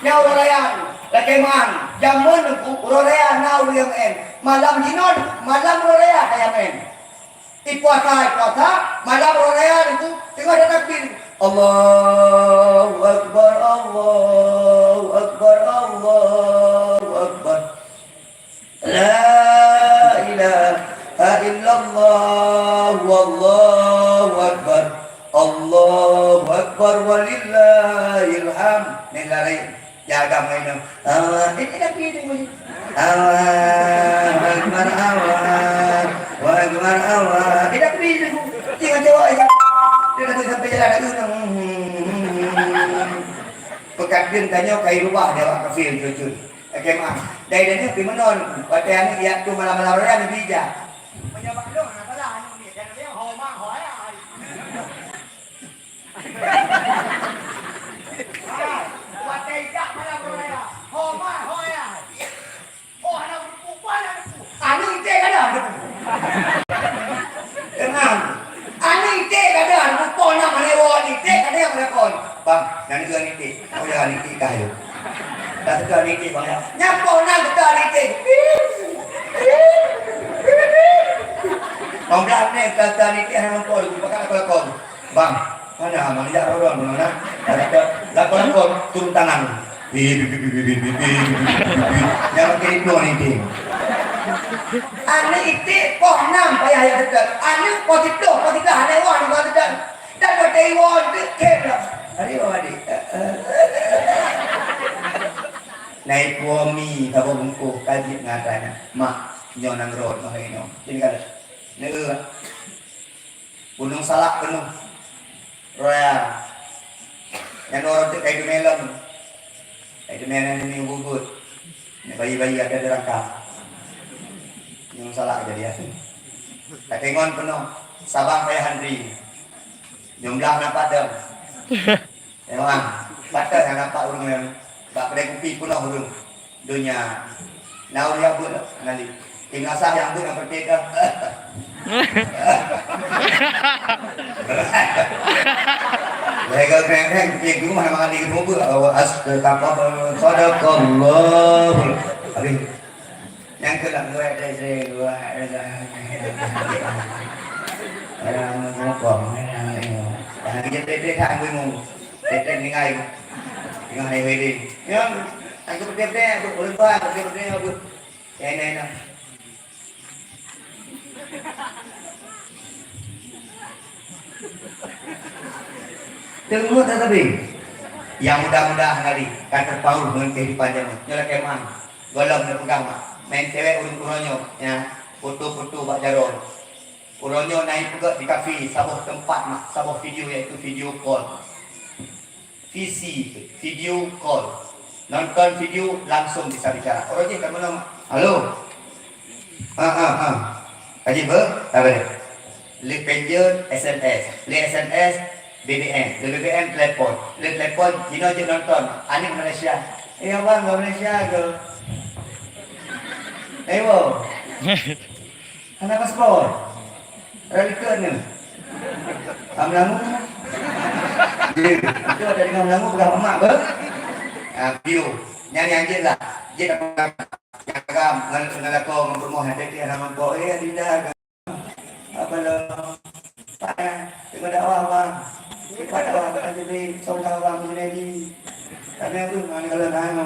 Nya uraian, lakeman, jamun uraian nau yang en. Malam jinon, malam uraian yang en. Puasa, malam uraian itu tengok ada takbir. Allahu Akbar, Allahu Akbar, Allahu Akbar. La ilaha illallah, wallahu akbar. Allahu Akbar walillahil hamd. Ni lari jaga mainan. Ini lagi ni. Allahu Akbar, Allahu Akbar. Kita pergi tu. Jangan jawab ya. Dia kata sampai jalan tu. Pekadin tanya kai rumah dia wak kafir cucu. Okey mak. Dari dia pergi menon. Patah ni dia tu malam-malam dia ni bijak. Menyabak dong nak salah ni. Jangan dia homa hoai. Bang, nanti dua niti. Oh ya niti kayu. Dah dua niti bang ya. Nyapo nang dua niti. Bang dah ni dua niti hang kau lu pakai kau. Bang, mana mana jak rodon mana? Dah kau turun tangan. Yang kiri dua niti. Ane iti kau enam payah ya dekat. Ane kau tidak ane wan kau tidak. Dan kau tewon dekat. Hari awadi. Naik kuami tahu bungku kajit ngatanya. Mak nyonang road mah ini. Ini kan. Neu. Gunung Salak penuh. Royal. Yang orang tu kayu melon. Kayu melon ini bubut. Ini bayi-bayi ada derangkap. Gunung Salak jadi ya. Katengon penuh. Sabang payah handri. Jumlah nampak dah. Memang batas yang nampak urung yang tak kedai kopi pun lah urung dunia. Nau dia pun nanti tinggal sah yang pun yang berbeza. Mereka keren-keren pergi ke rumah makan di rumah astagfirullah sadaqallah. Habis yang kelam dua dari dua ada ngomong yang kita tete kan bingung tete ni ngai dengan highway ni yang aku tete aku berubah aku ini nak tunggu tetapi yang mudah-mudahan hari kan terpaut dengan kehidupan jamu nyala kemang golong dan pegang main cewek urun kuronyo ya foto-foto bak jarol Uronyo naik juga di kafe, sebuah tempat mak, sebuah video iaitu video call. VC, video call. Nonton video langsung bisa bicara. Uronyo kat mana mak? Halo. Kaji ber? Apa dia? Link pager SMS. Link SMS BBM. Link BBM telepon. Link telepon Dino je nonton. Ani Malaysia. Abang ke Malaysia ke? Ayo. Anak paspor. Radikat ni. Amlamu. Itu ada dengan amlamu berapa mak ber? Video. Nyanyi anjir lah. Dia tak agam ngalako mempermoh hati dia nama kau tidak. Apa lo? Pak, tengok dakwah bang. Cepat dakwah kan jadi saudara bang lagi. Kami tu mana kalau nang.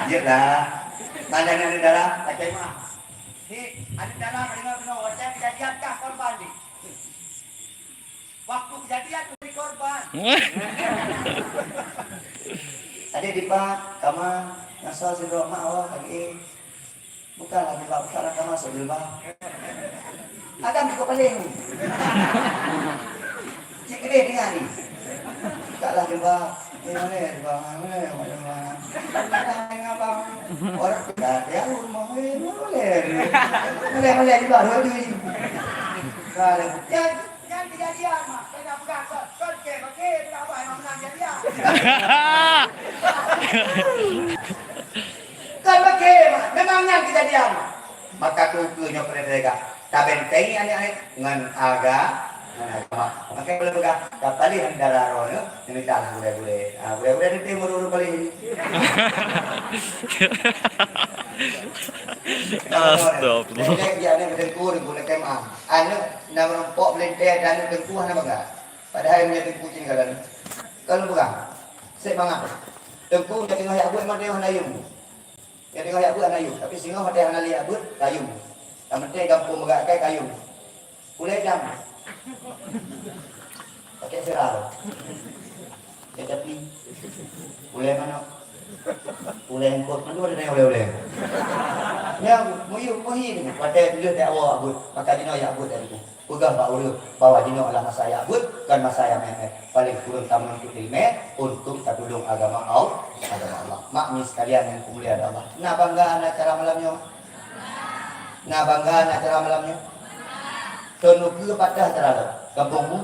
Dia lah. Mana ni dalam? Tak mah. Ni ada dalam dengar WhatsApp kejadian kah korban ni? Waktu kejadian tu di korban. Ada di pak, kama ngasal si doa Allah lagi. Bukan lagi bang, sekarang kamu masuk dulu bang. Agam juga paling. Cik gede dengan ni. Tak lah dia bang. Mana ya bang? Mana ya bang? Mana bang? Orang dah dia rumah boleh. Boleh juga dua tu. Kalau yang kejadian mah, saya pegang kod ke pakai tidak apa yang menang jadian. Kan pakai mah, memangnya kejadian mah. Maka kukunya mereka tak bentengi aneh-aneh dengan agama. Maka boleh pegang kapal yang darah rono ini dah boleh. Boleh di timur uru paling. Astagfirullah. Dia ni bertengkur guna kemah. Anu nama rompok melentir dan tengku nama enggak. Padahal dia tengku cing kalan. Kalau pegang. Sik mangap. Tengku dia tengah yak buat mana dia hanayung. Dia tengah yak buat hanayung, tapi singa dia hanali yak buat kayung. Yang penting kampung megak kayu. Boleh jam. Pakai seral. Ya tapi boleh mana? Boleh engkau mana ada yang boleh. Yang muyuk muhi ni pada dia tak awak abut. Maka dino ya abut tadi. Pegang pak urut bawa dino adalah masa ya abut kan masa yang paling kurang tamu untuk ilmu untuk tertolong agama Allah. Makni sekalian yang kemuliaan Allah. Nak banggaan acara malamnya? Nak banggaan acara malamnya? Tonu ke patah terlalu kampungmu.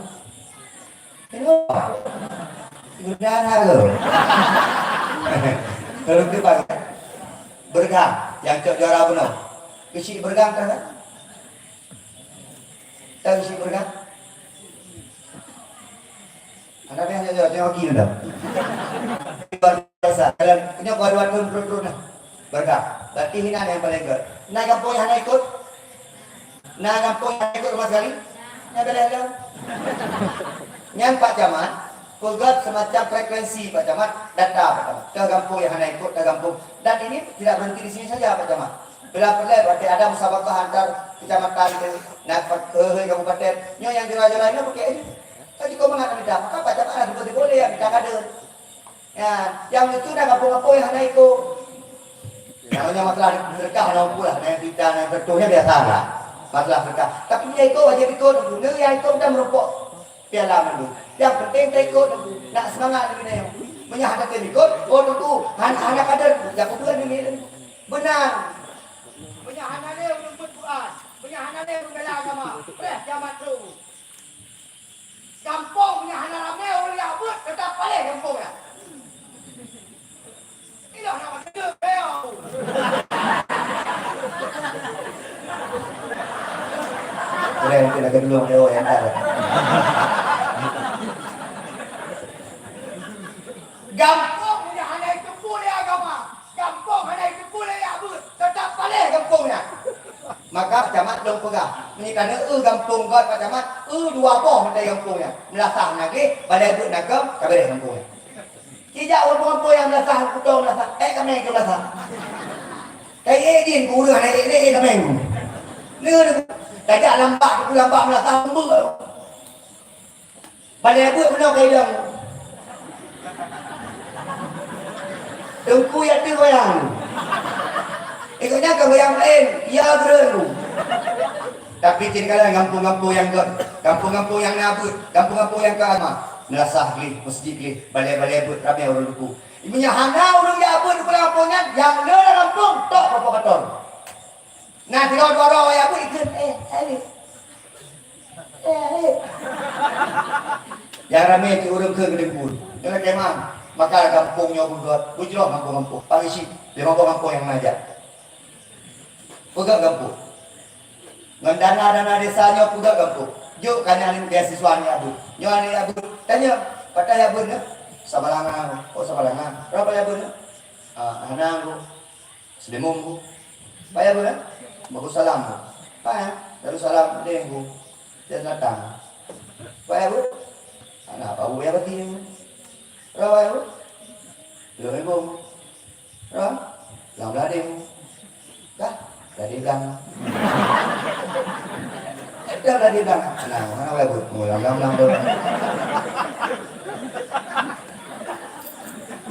Kenapa? Gudana lo. Kalau ke pagi bergang yang cok juara benar. Isi bergang kan? Tahu isi bergang? Anak yang jauh tengok gini dah. Luar biasa. Kalau punya kuat-kuat turun bergang. Berarti hina yang paling good. Naik kampung yang ikut. Nah, kampung yang ikut rumah sekali. Yang boleh. Yang Pak Camat, kulgat semacam frekuensi Pak Camat, data Pak Camat. Ke kampung yang hanya ikut, ke kampung. Dan ini tidak berhenti di sini saja Pak Camat. Bila perlu, berarti ada musabakah antar kecamatan ke kabupaten. Yang jalan-jalan ini pakai ini. Kalau jika mengatakan tidak, maka Pak Camat ada boleh yang kita kader. Ya, yang itu dah kampung-kampung yang hanya ikut. Namanya masalah berkah, namanya pula. Yang kita, yang betulnya biasa lah. Masalah berkah. Tapi dia ikut, wajib ikut. Dia ikut, dah merupuk. Piala mandu. Yang penting kita ikut. Nak semangat lagi ni. Menyahkan kita ikut. Oh tu. Anak kader. Yang kedua ni. Benar. Penyahanan ni untuk Quran. Penyahanan ni untuk bela agama. Jamat tu. Kampung penyahanan ni oleh abut. Tetap balik kampung ya. Inilah nama kita. Boleh nanti lagi dulu dia yang ada. Kampung ni hanya itu boleh agama. Kampung hanya itu boleh abut. Tetap balik kampungnya. Maka camat dong pegang. Ini kerana kampung kau Pak Camat. Dua boh dari kampungnya. Melasah lagi. Balik abut nak kabel kampungnya. Tidak orang kampung yang melasah. Kutong melasah. Kami yang melasah. Din guru hanya kami. Ni tajak lampak melasah lembut. Balik abut benar kaya dia. Tengku yang tu goyang. Ikutnya ke goyang lain. Ya geru. Tapi tinggal kampung-kampung yang kampung-kampung yang nabut, kampung-kampung yang keama. Melasah geli, masjid geli, balai-balai abut, ramai orang duku. Ibunya hana orang yang abut di kampungnya, yang lera kampung, tok berapa katon. Nah, kalau dua-dua yang abut, ikut, yang ramai itu orang ke gedebun. Jangan kemang. Maka kampungnya buat bujroh kampung-kampung. Pangisi 50 kampung yang mengajar. Pegang kampung. Dengan dana-dana desanya pegang kampung. Juk kena alim beasiswa ni abu. Nyo ni abu. Tanya, patah ya beuna? Sabalangan. Oh sabalangan. Berapa ya beuna? Hanang ko. Sedemong ko. Paya beuna? Bagus salam ko. Paya. Darussalam deng ko. Dia datang. Paya bu? Anak apa bu ya bati? Berapa ya bu? 2.000. Berapa? Lang lading. Dah? Dari bilang. Dah dari bilang. Nah, mana boleh bu? Lang tu.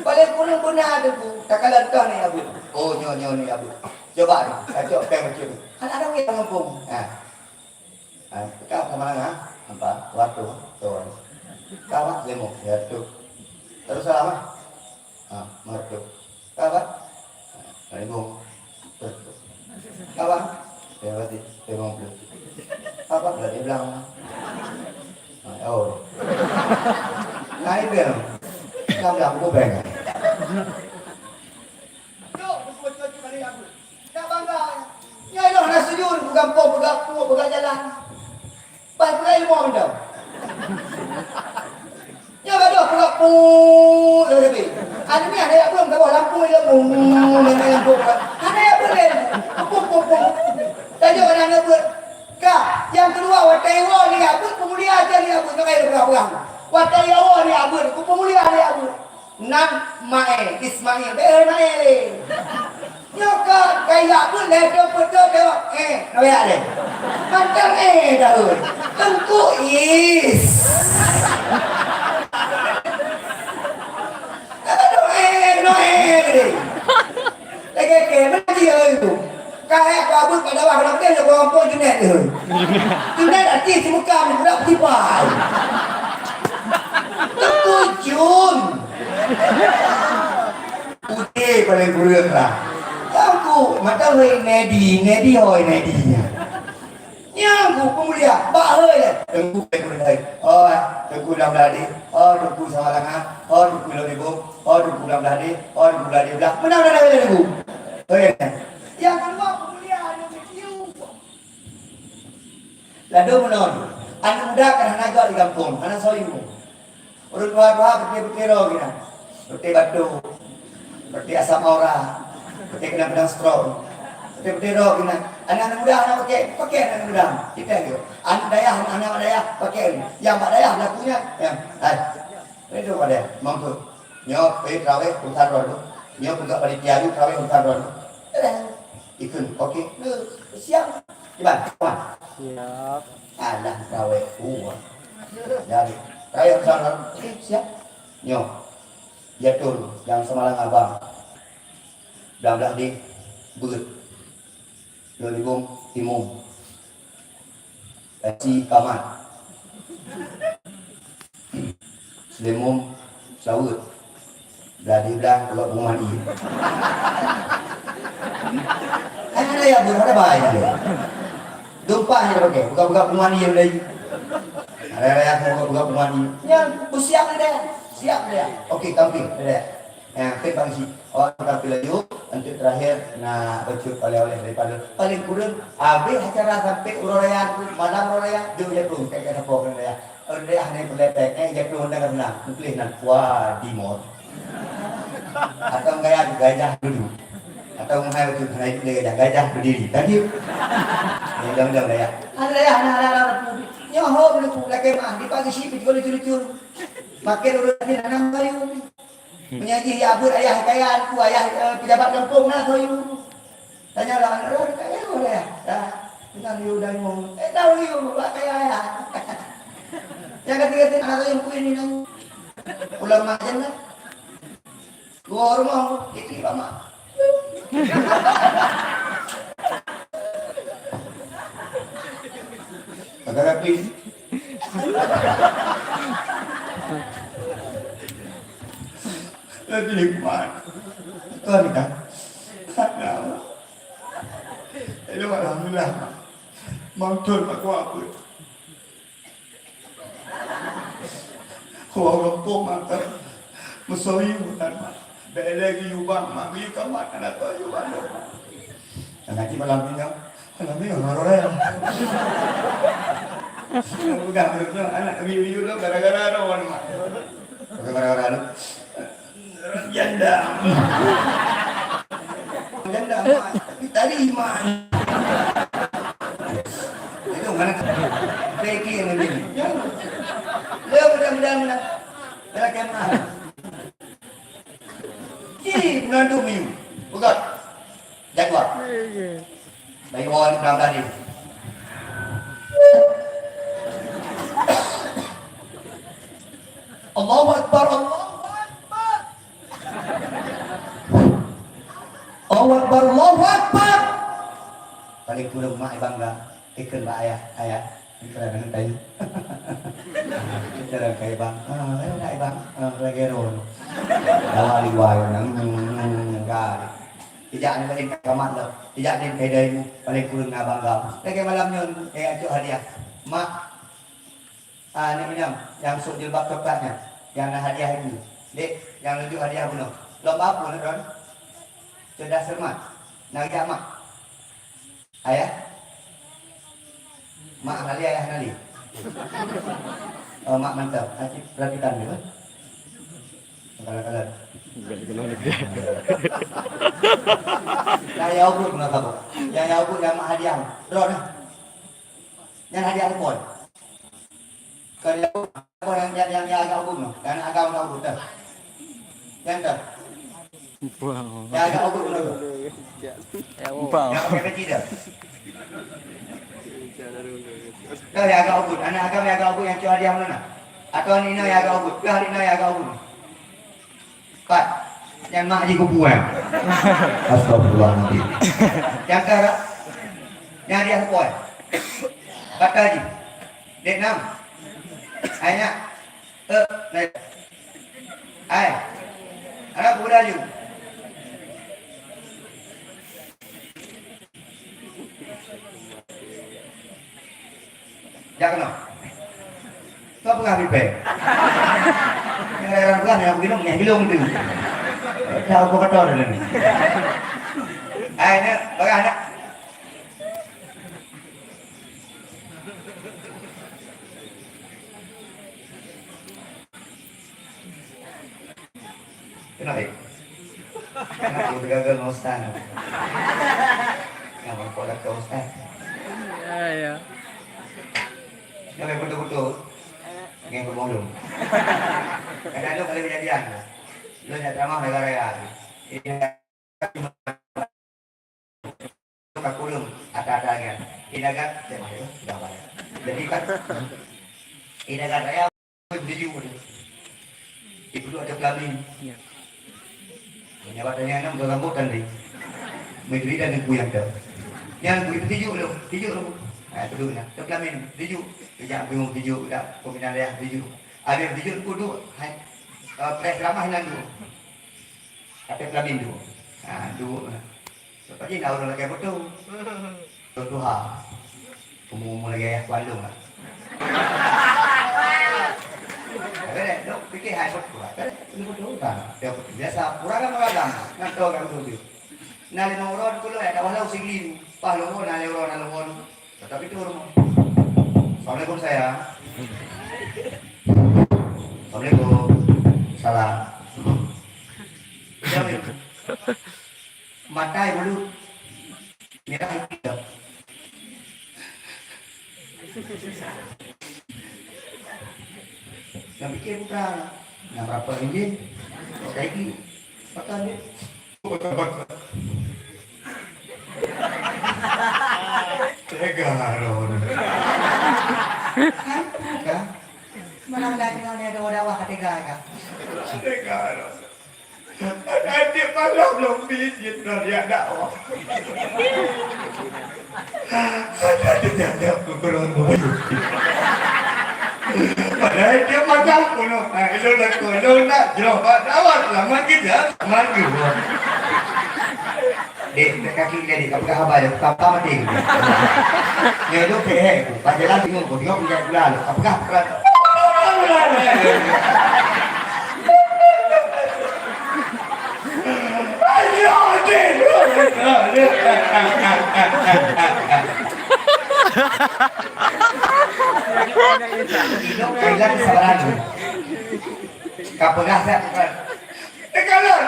Paling pulang benar tu bu. Tak kalah dah ni abu. Oh nyo ni abu. Coba ni, kacau pen macam tu. Ada orang yang ngepung. Kau ke mana? Apa? Waktu tu. Kau lemu, ya tu. Terus apa? Mertu. Kau lemu. Kau dia berarti lemu. Apa? Dia bilang. Oh. Naik bilang. Kau bilang aku beng. Ya Allah, nak sujud, bergampung, berjalan. Baik pula ilmu anda. Ya betul, bergampung, lebih. Ada ni ada yang belum tahu lampu dia lampu. Ada yang boleh, pum. Tanya orang yang ber. Kak, yang kedua watewo ni apa? Pemulia aja ni apa? Tak kaya berapa. Watewo ni apa? Pemulia ni apa? Nam Mae Ismail, mae. Nyokot kayak pun ledo-pedo tengok nampak dia macam dah tengku is no lagi ke mana dia tu kayak kabut pada bawah dalam dia kompon junet tu junet arti si muka budak tipai tengku jun putih paling kurang lah aku mata hoi nedi hoi nedinya nyangku pemulia bak hoi tengku pemulia tengku dalam ladi tengku sama langan tengku dalam ibu tengku dalam ladi tengku ladi belah mana tengku hoi yang kedua pemulia ada video lalu menon anak muda kan anak agak di kampung anak soyu urut dua putih roh gina putih batu putih asam aura pakai pedang strong, pakai roh gini. Anak muda anak pakai anak muda. Kita tu, anak dayah pakai. Yang mak dayah lakunya, itu pada mampu. Nyok pergi terawih hutan rodo, nyok juga balik tiadu terawih hutan rodo. Ikut, okey. Siap, gimana? Siap. Alah terawih, jadi terawih hutan rodo, siap. Nyok, jatuh, yang semalam abang. Belah di berat lolibung timung si kamat selimum sawut belah di belah kalau rumah dia ada yang ada bahaya dia dumpah dia pakai buka-buka rumah dia lagi ada yang buka rumah dia yang bersiap dia okey tampil dia pagi tampil lagi untuk terakhir nak bercut oleh-oleh daripada paling kurang habis acara sampai uraya malam uraya dia jatuh kayak apa kan dia uraya ni peletek jatuh dengan benar mungkin nak kuah di mall atau gajah dulu atau menghai bercut naik gajah berdiri tadi mudah-mudahan daya ada nyoho belum lagi mah di pagi sih lucu-lucu makin urut ni nanam kayu menyaji abur ayah kaya aku ayah pejabat kampung lah soyu tanyalah kaya boleh ya dengan you dan mu tahu you buat kaya ya yang ketiga anak soyu ku ini nang ulama jangan gua rumah itu lama agak please lagi nikmat Tuhan kan itu alhamdulillah mantul aku apa kau rompong mata musawi bukan lagi ubang mami kamat anak tu ubang nanti malam ini marah bukan anak biu lo gara-gara rawan mak gara-gara janda tapi tadi iman itu mana Peki yang begini dia mudah-mudahan dalam kemah ini menantu miu bukan jaguar baik orang perang tadi Allahu Akbar Allahu Akbar Allahu Akbar Ikan ba ayah. Ikan dengan tayo. Kita lang kay bang. Ayun na ibang. Lagi ron. Dawali-wali nang gali. Tidak ni paling kamat lo. Tidak ni kay day mo paling kurang nga bangga. Lagi malam yun aco hadiah. Mak ini minum yang sok jilbab coklatnya yang hadiah itu. Dek, yang nunjuk hadiah bunuh. Lomba apa ron? Sudah sermat. Nagja mak. Ayah. Mak nali ayah nali. Oh, mak mantap. Acik perhatikan dulu. Kalau Yang ubud nggak kamu? Yang ubud yang mak hadiah. Ron. Yang hadiah pun. Kalau yang agak ubud no. Yang agak ubud dah. Yang dah. Yang agak ubud no. Yang pakai peci dah. Dah yang agak ubud. Anak agak yang agak ubud yang cuci hadiah mana? Atau ni yang agak ubud? Dah ni yang agak ubud. Kat. Yang mak di kubuan. Astagfirullahaladzim. Yang kara. Yang hadiah pun. Kata haji. Dek 6. Ayah. Naik. Ayah. Anak budak ju. Jangan no. Tu apa kami pe? Yang orang bukan yang bilung tu. Tahu kau kata dah ni. Ayah, bagaimana anak? Kenapa? Kenapa kita gagal ngostan? Kenapa kau dah ngostan? Ya. Kenapa betul-betul? Yang bermodal. Karena lu kali kejadian. Lu nak ramah negara ya. Ini kakulung ada-adanya. Inagat, dah bayar. Jadi kan, inagat saya berdiri. Ibu ada kelamin. Menyabat tanya enam dalam rambutan ni. Menteri dan ibu yang dah. Yang ibu tujuh lu. Itu na. Itu kelamin tujuh. Tidak bingung tujuh dah. Pembinaan dia tujuh. Ada tujuh kudu. Pres ramah hilang dulu. Ada kelamin dulu. Dulu. Seperti nak orang lagi betul. Tuhan. Umum lagi ayah Kualung lah. Ada dok fikir hai betul. Ini betul kan? Dia biasa kurang kan nak tahu kan betul. Nali orang kulo ada walau sigli. Pahlongon nali orang. Tetapi itu rumah. Assalamualaikum sayang. Assalamualaikum. Salam. Matai dulu. Merah hitam. Yang bikin bukan. Yang berapa ringgit? Lagi. Makan dia. Tega Ron. Mana ada wawah tega kan? Tega Ron. Adik malam belum pijit dari dakwah. Ada janda kurang dulu. Padahal dia macam kuno. Itu nak kuno nak jawab awak lama kita maju. Dek, kaki jadi kapal habis kapal mati. Dia tu kehek, pajalan bingung, tengok punya bulan. Apakah kerat? Ayo, dek. Hidup kailan sabaran. Kapag saya tekalan.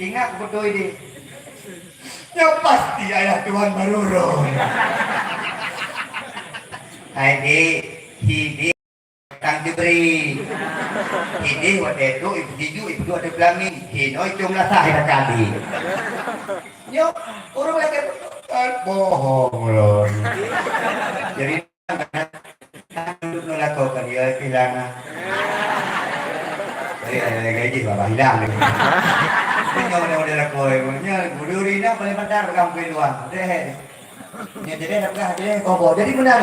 Ingat betul ini. Yang pasti ayah Tuhan Maruro. Hidi, Kang Jibri. Hidi, waktu itu, ibu ada kelamin. Hino, jumlah saya kali. Yo, orang lagi bohong loh. Jadi, duduk melakukan dia kehilangan. Jadi ada gaji bapak hilang. model aku, nya guru rina paling benar kamu keluar. Deh. Nya jadi nak jadi kobo. Jadi benar.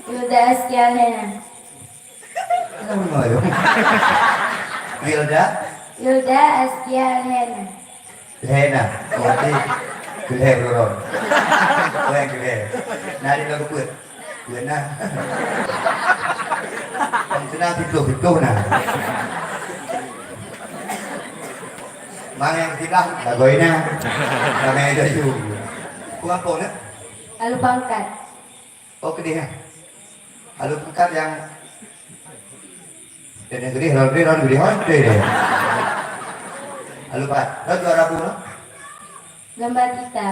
Hilda Askialena. Wilda Hilda Askialena. Lena. Berarti gede bro. Oh yang gede. Nari lagu put. Lena. Kenapa itu nah. Mang yang tidak lagoina. Namanya Jayu. Bukan pona. Lalu pangkat. Oh gede ya. Lalu pangkat yang yang gede, lalu gede. Lalu Pak, lo juara apa? Gambar kita.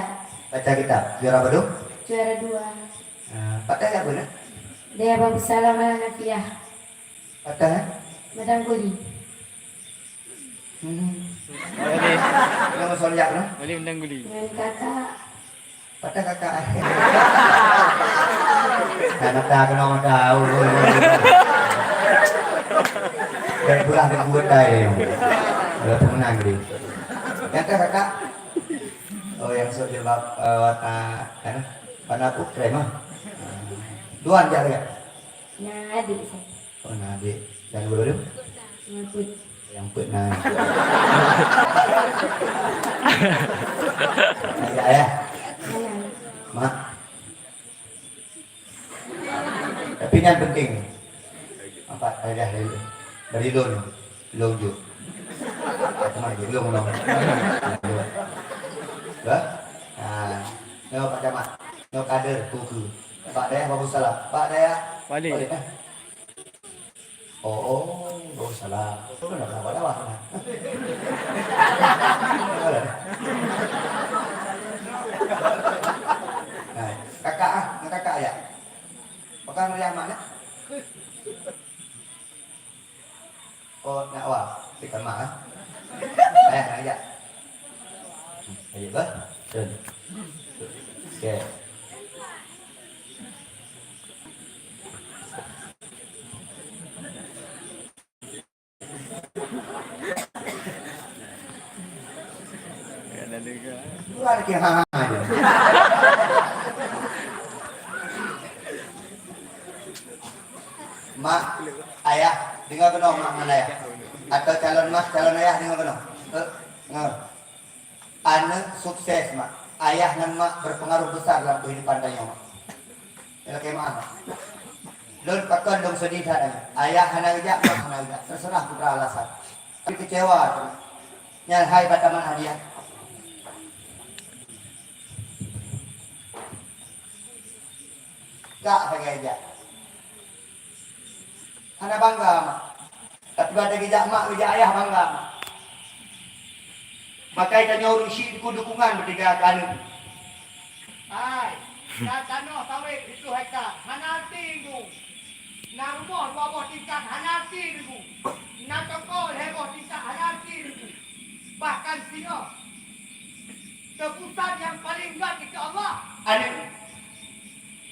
Baca kitab, juara apa dong? Juara 2. Patah ya benar? Daya Babu Salam Al-Nafiah. Patah? Madang Kuli. Boleh. Yang soalnya no? Boleh undang guli. Dengan kakak. Patah kakak. Anak tak kenal tahu. Dan pulang ke buat day. Udah pemenang gitu. Yang kakak. Oh yang sejebak warna warna putih mah. Duan jari ya? Yang adik saya. Oh adik. Dan dulu Yang put. yang pernah ayah Mana? mak tapi yang penting apa ayah dari lo juga teman lo ngomong dah no pada mak no kader tuku pak daya bagus salah pak daya Balik. Oh, gak salah. Itu udah kenapa lewat? Nah, kakak ya. Pekan yang mana? Oh, nak wah, ikan mana? Ayah, aja. Ayo bah, oke. Lu ada yang aja. Mak, ayah, dengar kenal mak mana ya? Atau calon mas, calon ayah dengar kenal? Dengar. Anak sukses mak. Ayah dan mak berpengaruh besar dalam kehidupan dia mak. Ini kayak mana? Lun pakai dong sedih sadanya. Ayah anak aja, mak anak aja. Terserah putra alasan. Tapi kecewa. Nyal hai bataman hadiah. Gak pakai aja. Anak bangga mak. Tapi ada gejak mak, gejak ayah bangga mak. Maka kita nyuruh isi dukungan bertiga kali. Hai, katano sawit itu hektar, hanati itu. Narumon bawa tingkat hanati itu. Nakakol heboh tingkat hanati itu. Bahkan singo. Keputusan yang paling berat itu Allah. Anak.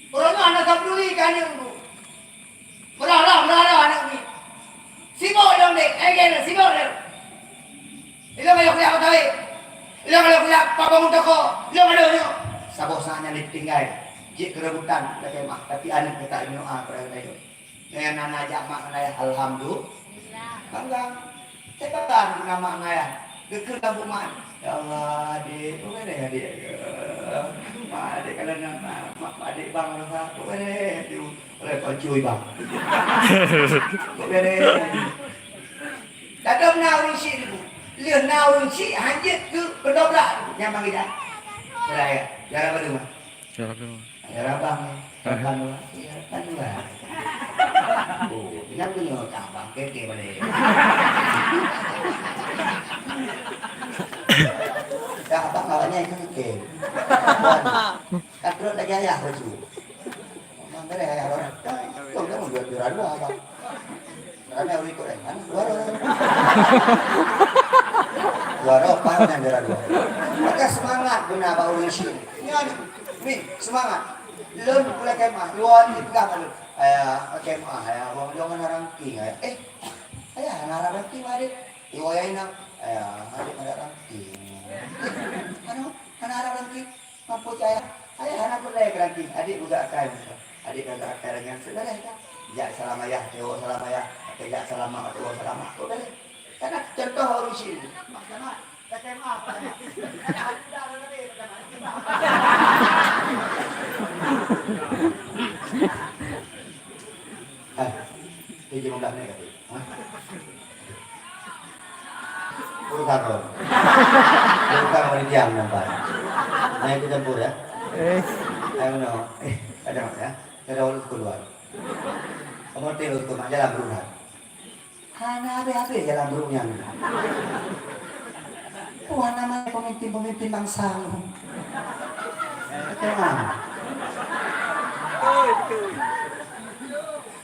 Orang anak tak peduli kan itu. Merah anak ni. Sibuk dong dek, egen sibuk dek. Ilo kayo kuya ko tawi. Ilo kayo kuya pabangun toko. Ilo kayo. Sabok sanya ditinggal. Jik kerebutan tak mah, tapi anak kita ini pada tayo. Dengan anak jamak naya alhamdulillah. Bangga. Cepetan nama naya. Geker lampu mak. Ya Allah, adik, bukan ya adik. Mak adik kalau nama mak adik bang rasa, bukan ya. Oleh kau cuy bang. Bukan ya. Dadam naurisi itu. Lihat naurisi hanya ke berdobrak nyambang kita. Saya, jarang berdua. Jarang bang. Jarang dua. Jarang dua. Oh, nak punya kampang keke boleh. Dah abang kawannya itu keke. Kan terus lagi ayah baju. Mana ada ayah orang? Kau dah mau jual dua abang. Karena orang ikut kan? Dua apa yang jual dua? Maka semangat guna bau isi. Ini semangat. Lun pula kemah, luar di pegang lu. Kemah, abang jangan rangking. Ayah nara rangking adik. Iwayain nak, adik nara rangking. Nara rangking, mampu saya. Ayah anak pun lagi rangking. Adik juga akan. Adik juga akan dengan saudara kita. Jak salam ayah, tewak salam ayah. Jak salam mak, tewak salam mak. Boleh. Karena contoh orang sini. Macam kemah. Dia jemput dah ni kata. Urusan kau. Urusan kau ni diam nampak. Nah itu campur ya. Ayo no. Ada mak ya. Ada urut keluar. Kamu terus tu mak jalan berulang. Hana abe jalan berulangnya. Tuhan namanya pemimpin bangsa. Kenapa?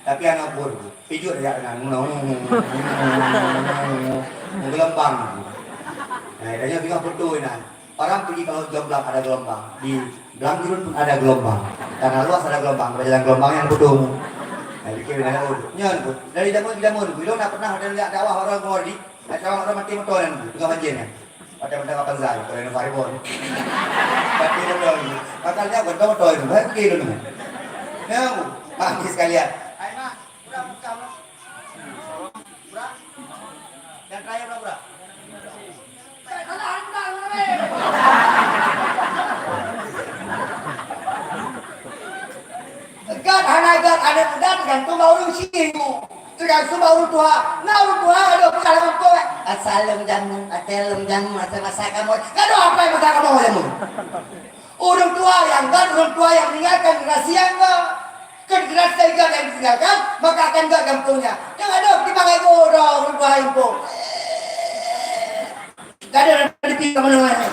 Tapi anak buruk, pijut dia dengan menggelembang. Nah, dia tinggal betul nah. Orang pergi kalau jomblang ada gelombang, di Blangkirun pun ada gelombang. Karena luas ada gelombang, berjalan gelombang yang betul. Nah, bikin ada urut. Nyon pun dari zaman kita mun, belum nak pernah ada lihat dakwah orang Ngordi, orang mati motoran dengan banjirnya. Ada benda apa zai, kalau yang faribon. Tapi betul. Makanya betul betul itu, baik kilo tu. Yang panggil sekalian. Udah buka bro. Bro. Dan terakhir bro. Salah anda God hanagat ada mudah gantung orang sini. Tergantung orang tua. Nah orang tua ada kalau tua. Asalem jangan, atelem jangan masa-masa kamu. Kado apa yang mudah kamu olehmu? Orang tua yang meninggalkan generasi yang generasi yang ditinggalkan, maka akan gak kampungnya. Yang ada dipakai orang tua yang pun. Gak ada yang dipilih mana-mana.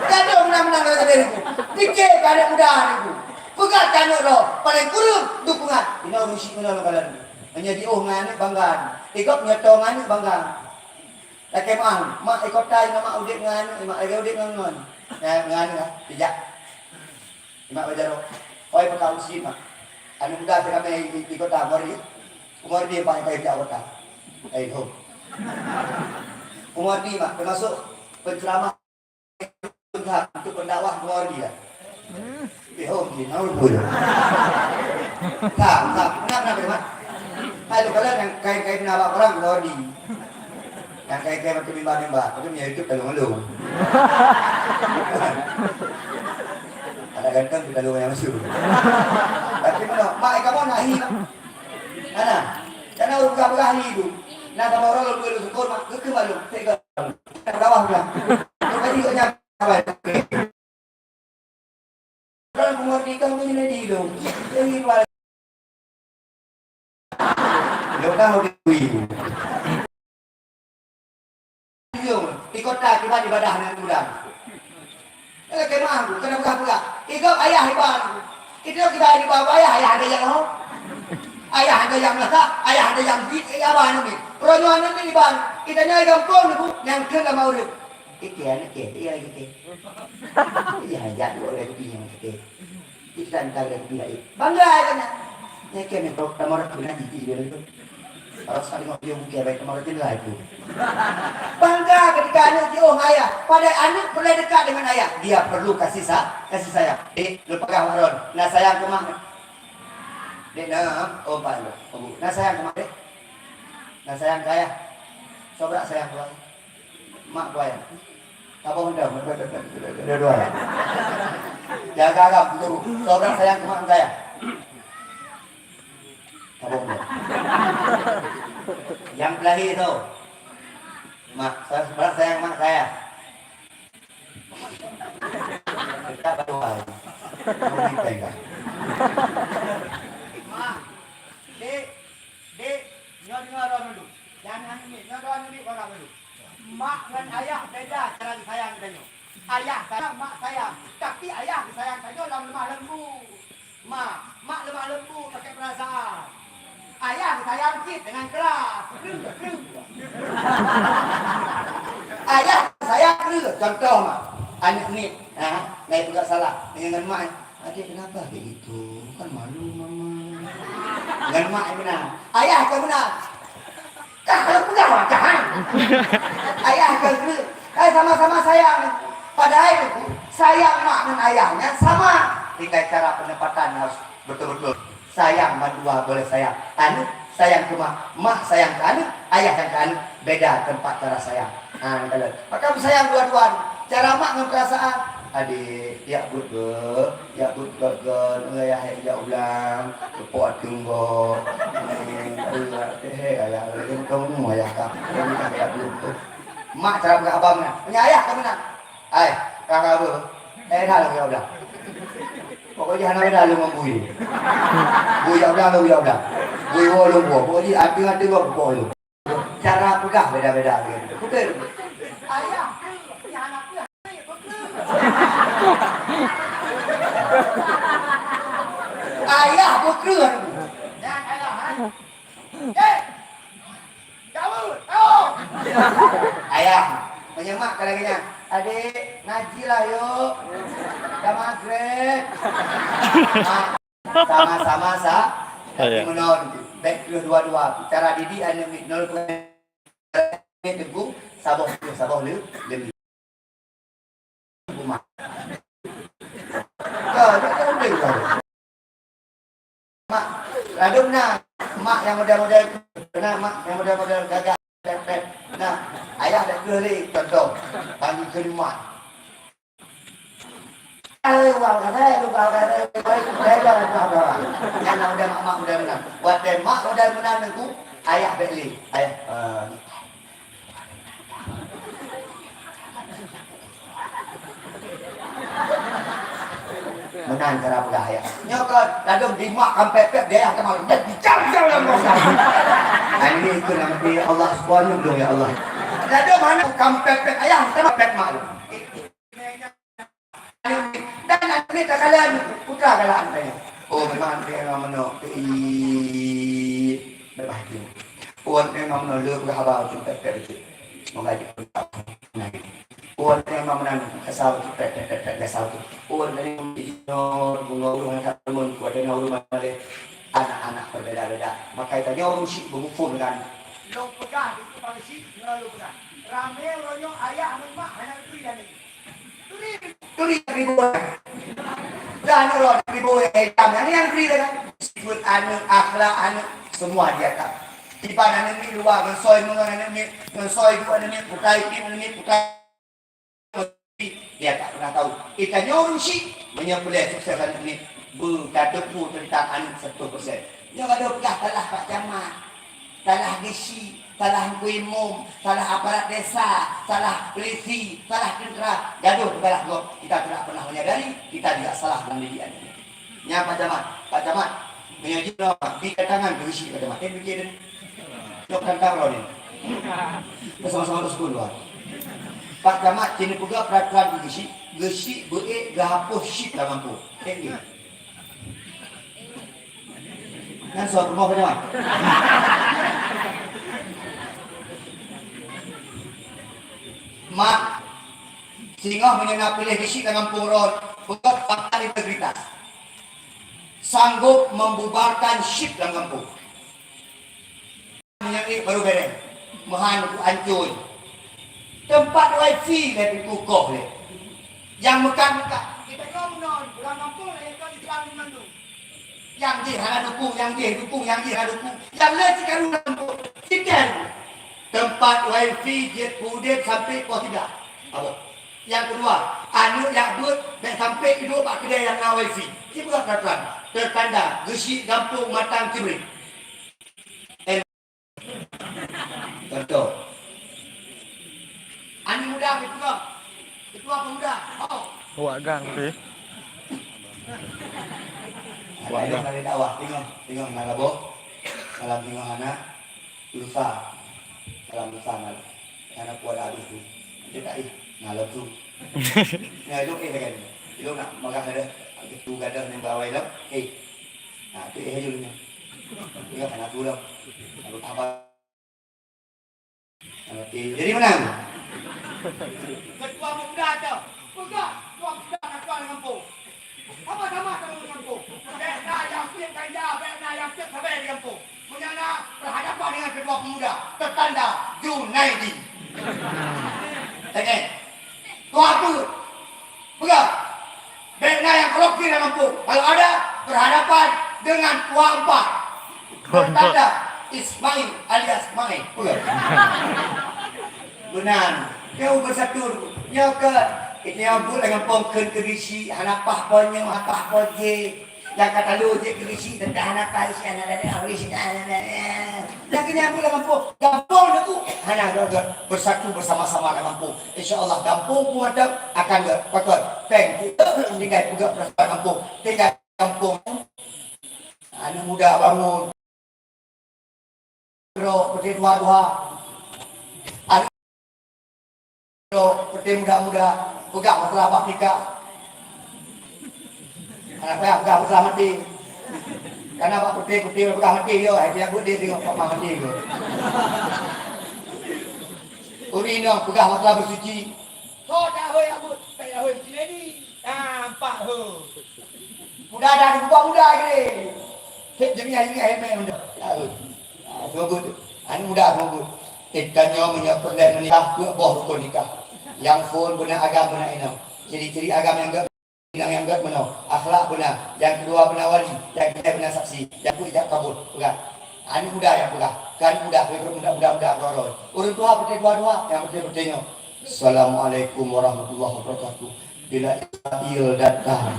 Gak ada menang-menang kata diriku. Pikir gak ada mudahan itu. Pegat kanuk roh. Paling kurung dukungan. Ini orang musik mana kalian. Hanya diungan banggaan. Ikut nyetongan banggaan. Laki mak ikut tay mak udik ngan, mak lagi udik ngan. Ya ngan lah, tidak. Mak belajar. Oi petang si mak. Anu muda kami ikut tamori. Umur dia paling kaya jauh tak. Itu. Umur dia mak termasuk penceramah untuk pendakwah umur dia. Dia naul pun. Tak, kenapa mak? Ayo kalian yang kain pendakwah orang umur dia. Yang kayak macam bimbang-bimbang, tapi punya YouTube talung-talung. Ada ganteng di talung yang masuk. Tapi mana, mak kamu nak hi. Mana? Karena orang kamu ahli itu. Nak kamu orang lu syukur mak ke malu. Tega. Tak bawah dah. Kau tadi nya apa? Orang umur ni kamu ni di dong. Ini wala. Lo tahu di di kota kita ibadah dengan tulang. Kemah aku, kena buka pula. Ikut ayah ibadah. Itu kita ibadah ayah ada yang mau. Ayah ada yang letak, ayah ada yang bit, ayah ni. Perojoan ni ibadah. Kita nyai kampung ni yang kena mau dia. Iya, iya. Iya, jangan boleh begini yang kita. Kita entar lagi bila ini. Bangga kan? Ni kena kau kamar kena di dia tu. Kalau sekali ngopi mungkin baik kamar tu lah itu. Bangga ketika anak diung ayah. Pada anak boleh dekat dengan ayah. Dia perlu kasih sayang. Dek, lu pegang waron. Nak sayang ke mak? Dek, nak obat lu. Nak sayang ke mak, dek? Nak sayang ke ayah? Sobrak sayang ke ayah? Mak ke ayah? Apa benda? Dua-dua ya? Jaga agam dulu. Sobrak sayang ke mak ke ayah? Apa benda? Yang belahi tu. Mak, saya sayang mak saya. Kita berdua. Kamu pegang. Mak, dek, nyodor dulu. Jangan ini, nyodor dulu orang dulu. Mak dan ayah beda cara disayang kita. Ayah sayang, mak sayang. Tapi ayah disayang saja dalam lemah lembu. Mak lemah lembu pakai perasaan. Ayah sayang sikit dengan keras. Ayah sayang ke? Contoh mak. Anak ni, naik juga salah dengan mak. Adik kenapa kayak gitu? Kan malu mama. Dengan mak yang benar. Ayah kan benar. Kalau benar jangan. Ayah kan benar. Sama-sama sayang. Padahal itu sayang mak dan ayahnya sama. Tinggal cara penempatan harus betul-betul. Sayang dua boleh sayang. Anu sayang ke mak sayang ke anu, ayah sayang ke anu. Beda tempat cara sayang. Nah, maka sayang dua-dua. Cara mak dengan perasaan. Adik, ya betul, ya ya ulang, kepot tunggu, ayah, kamu mau ayah kamu tak belum. Mak cara buka abangnya, punya ayah kamu nak, kakak apa? Dah lah ya udah. Pokoknya hana dah lu membui, bui ya udah, bui wolong buah, pokoknya hati gua bolong. Cara pegang beda-beda gitu, betul. Ayah. Ayah bekerja. Ayah menyemak kadang-kadang. Adik ngaji lah yuk. Dah maghrib. Sama-sama menon. Baik dua-dua. Cara didik anda nol teguh. Sabar lu lebih. Rumah. Mak, lalu mak yang model-model, mak yang model-model gagah, nah, ayah dah keli contoh, bagi kelimat. Yang udah mak udah menang, buat dan mak udah menang aku, ayah beli, ayah. Menang cara bergaya. Nyokot, lalu dimakan pepek dia akan malu. Dan dicari-cari dalam rosa. Ini itu nanti Allah SWT ya Allah. Lalu mana kamu pepek ayah, sama pepek malu. Dan ini tak kalian putra kalian saya. Oh memang dia ngomong berbahagia. Puan dia ngomong lu berhabar untuk pepek itu. Mengaji putra. Puan dia ngomong kesal pepek kesal tu. Puan dari bunga katamun kuat dengan rumah malay anak-anak berbeda-beda. Maka itu orang syik berhubung dengan lo pegang itu pada syik lo pegang. Ramai orang ayah mak hanya tuli dan tuli ribu. Dan orang ribu ini yang tuli dengan sifat anak akhlak anak semua dia tak. Di mana ni luar ngesoi mengenai ngesoi dua ni putai dia tak pernah tahu. Ikannya orang syik menyembelih suksesan ini berkataku tentang anak 1%. Dia ada pedah talah Pak Camat, talah desi, talah kuimum, talah aparat desa, talah polisi, talah tentera, gaduh kepada gua. Kita tidak pernah menyadari, kita tidak salah dalam didikan ini. Ya Pak Camat, mengaji nama, di tangan berisi Pak Camat. Bikin dokter tahu ni. Bersama-sama terus keluar. Pak Camat kini juga peraturan gesi beek gahapus syik dah mampu. Ini. Kan soal rumah Pak Camat. Mak singgah menyenap pilih gesi dengan purun bukan fakta integritas. Sanggup membubarkan syik dalam kampung. Menyakit baru bereng. Mahan hancur. Tempat wifi dari kukuh le. Yang mekan-mekan. Kita ngomong pulang kampung le kau di Bandung. Yang di hana dukung, yang di hana dukung. Yang le cikan kampung. Cikan. Tempat wifi jet pudit sampai kau tidak. Apa? Yang kedua, anu yang buat dan sampai hidup pak kedai yang na wifi. Ini bukan peraturan. Tertanda gesi kampung matang kibrit. Contoh. Ani muda ketua pemuda. Oh. Wah gang sih. Wadah dari dakwah tinggal ngalabo. Salam tinggal anak lusa. Salam lusa anak kuat habis tu. Dia tak ngalab tu. Nah itu kan. Itu nak makan ada itu gadah yang bawa itu. Nah itu dulunya. Dia anak tu dah. Apa? Jadi menang. Ketua pemuda tu. Pemuda, ketua pemuda nak keluar kampung. Sama-sama kamu di kampung. Bekna yang pian kaya, bekna yang pian sabar di kampung. Menyana berhadapan dengan kedua pemuda. Tertanda Junaidi. Oke. Tua tu. Pegang. Bekna yang kelopir di kampung. Kalau ada berhadapan dengan tua empat. Tertanda Ismail alias Mai. Pegang. Benar. Kau bersatu. Ya ke. Itu yang buat dengan pongken kerisi, hanapah ponyo, hanapah ponje. Yang kata lu je kerisi, tentang hanapah isi, anak-anak kerisi, anak-anak. Yang kini aku dengan pong, gampang aku. Hana bersatu bersama-sama dengan pong. InsyaAllah kampung pun ada akan berpakar. Thank you. Tinggal juga bersama kampung. Tinggal kampung. Anak muda bangun. Bro, peti dua-dua. Peti muda-muda. Pegang masalah abang nikah. Anak saya pegang masalah mati. Karena abang putih pegang mati dia. Dia buat dia tengok Pak mati dia. Uri ni pegang masalah bersuci. Kau dah hui abut. Saya hui sini ni. Nampak hu. Muda dah dibuat muda ke ni. Cik jemiah ini ayam muda. Semoga tu. Ini muda semoga. Ikannya menyapa menikah ke bawah rukun nikah. Yang phone benar agama benar ini. Ciri-ciri agama yang enggak benar. Akhlak benar. Yang kedua benar wali. Yang ketiga benar saksi. Yang ketiga kabul. Pegang. Ini mudah yang pegang. Kan mudah. Mudah. Orang tua putih dua-dua. Yang putih-putihnya. Assalamualaikum warahmatullahi wabarakatuh. Bila Israel datang.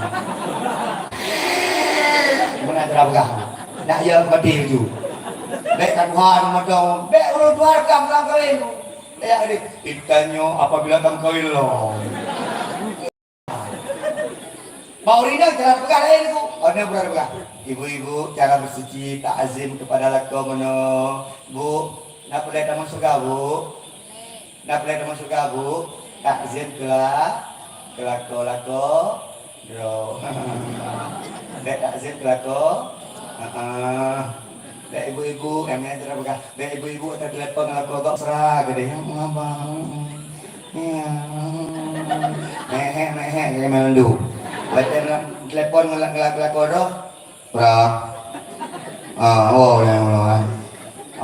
Benar cara pegang. Nak yang putih itu. Baik kan Tuhan macam. Baik orang tua pegang kali itu. Ya adik, ikannya apabila kamu kawin loh. Mau Rina cara pegang lain itu. Mana pernah pegang? Ibu-ibu cara bersuci takzim kepada lako mana. Bu, nak pelai tamu surga bu. Nak pelai tamu surga bu. Takzim ke lako. Bro. Dek takzim ke lako. Dek ibu-ibu, kami yang tidak pegang. Dek ibu-ibu ada telepon aku agak serah gede. Abang. Mehe, kayak melendu. Telepon ngelak kodoh. Berah. Oh, yang mulai.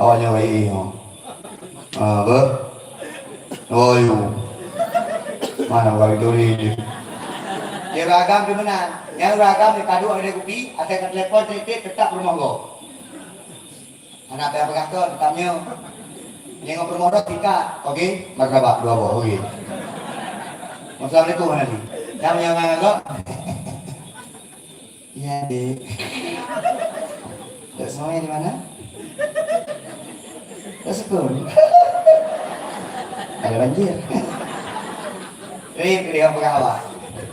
Awalnya WI. Ber. Oh, you. Mana kali duri. Dia ragam di mana? Yang ragam di kadu ada kopi, ada telepon tetap rumah gua. Anak saya pegang tu, tanya. Yang ngobrol modal tingkat, okey? Martabak dua buah, okey. Assalamualaikum nanti. Yang agak. Ya dek. Tak semuanya di mana? Tak sepun. Ada banjir. Ini dia pegang apa?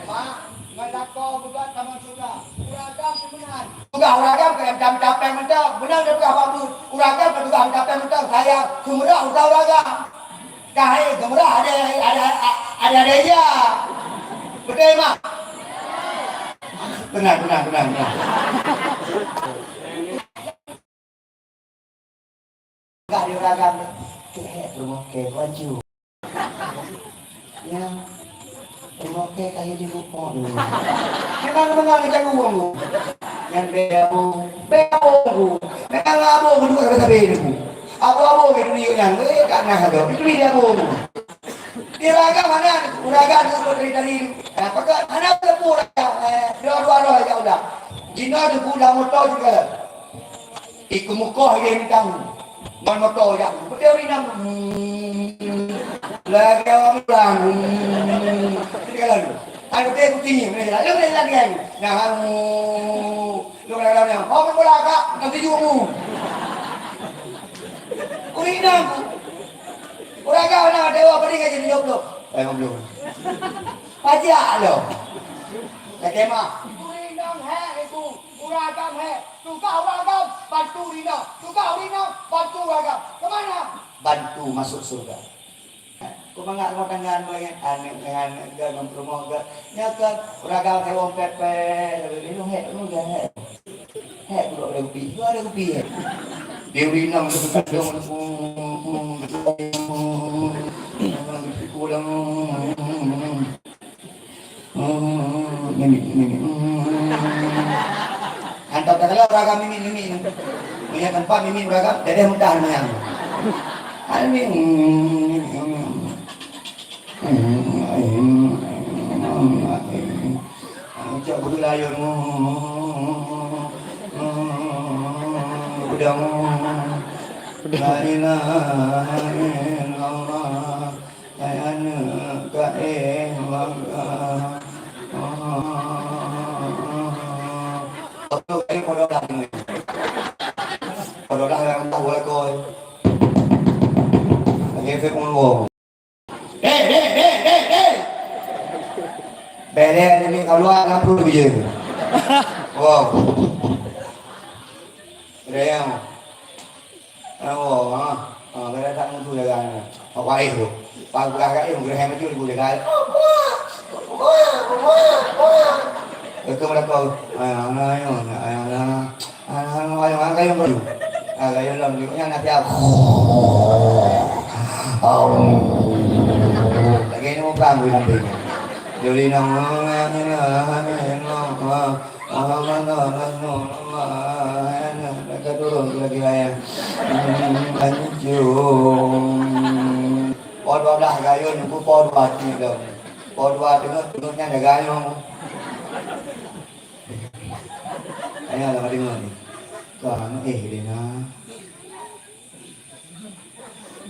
Mak, ngandako buat taman surga. Uragam sebenarnya. Uragam kayak jam-jam mentok. Benar dia pegang apa? Uragam ke tukang capek mentok. Saya gemerah uragam. Kahai gemerah ada dia. Betul mak? Benar. Enggak di uragam. Kayak rumah kayak baju. Yang rumah kayak di buku. Memang ikan uang. Yang beabo. Memang abo kedua kata beabo. Abo gitu dia yang karena ada. Itu dia abo. Di uragam mana? Uragam itu dari. Apakah anak lepur? Dua-dua ya udah. Jina tu budak motor juga. Ikut mukoh dia minta. Man motor yang betul ni nam. Lagi orang bilang. Jadi kalau aku teh kucing ni lah. Lu lagi kan. Nah, lu lagi ni. Oh, bola kak, nanti juga. Urinam. Orang kau nak dewa pergi ke jadi jomblo. Belum. Pajak lo. Kema. Urinam ibu. Uragam tukar uragam bantu Rina. Tukar Rina bantu uragam. Kemana? Bantu masuk surga. Kau mengak rumah tangga dengan dengan rumah ke? Nyata uragam hewan pepe. Ini lu gak dulu ada kopi. Lu ada kopi ya. Dia Rina untuk dong. Kurang. Ini. Kalau ragam mimin. Punya tempat mimin ragam, dede mudah mayang. Almin. Cak budu layun. Budang. La ilaha illallah. Ayana ka'illallah. Tôi cái con đó là người còn đó là tàu là coi nghe thấy con ngồi bè đe đi ao loa lắm luôn bây giờ wow đây không cái đó thằng tôi là gà này họ quay được qua gà cái một cái hai mấy chú đi gà cơ mà câu nói cái không được cái làm gì cũng nhang theo cái nó càng người làm gì điều đi nó cái đồ lagi lain anjung pod dah gayon aku pod ni dong pod tengok ada gayon ayo lah dengar ni kan dia na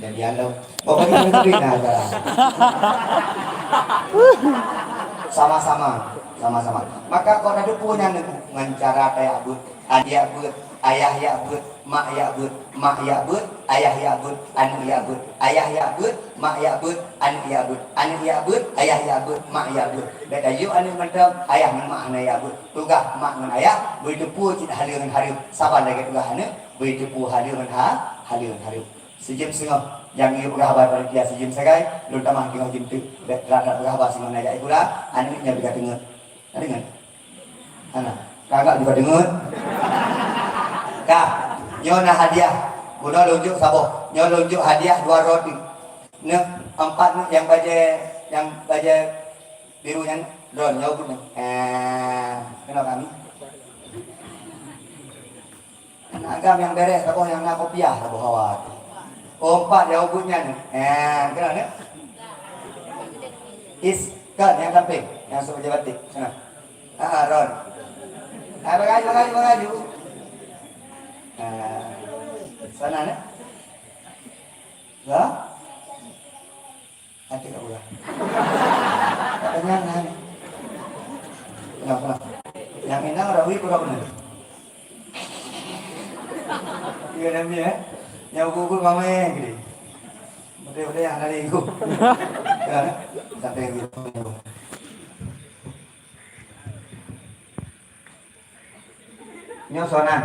dan dia lo pokoknya itu ada sama-sama maka kau ada punya dengan cara kayak abut adia abut ayah ya abut mak ya abut ayah ya abut anu ya abut ayah ya abut mak ya abut anu ya abut ayah ya abut mak ya abut beda yu anu macam ayah dan mak anu ya abut tugas mak dan ayah begitu pun kita halir dan harir sabar lagi tugas anu begitu pun halir dan harir sejam setengah yang ia berhabar pada dia sejam segai lu tamah kau jimtik rada berhabar sing mana jai pula anu nya bisa dengar dengar ana kagak juga dengar kah nyona hadiah guna lunjuk sabo nyo lunjuk hadiah 2 roti ne 4 yang baja birunya don nyo pun kenal kami agam yang beres sabo yang nak kopiah sabo hawat 4 jauh punya ni kenal ni is kan yang samping yang suruh batik sana ron bagaju sana ni ya hati tak boleh kenyang kenapa yang inang rawi kurang benar iya nabi ya yang gugur mama gini betul yang dari itu ya sampai gitu nyosonan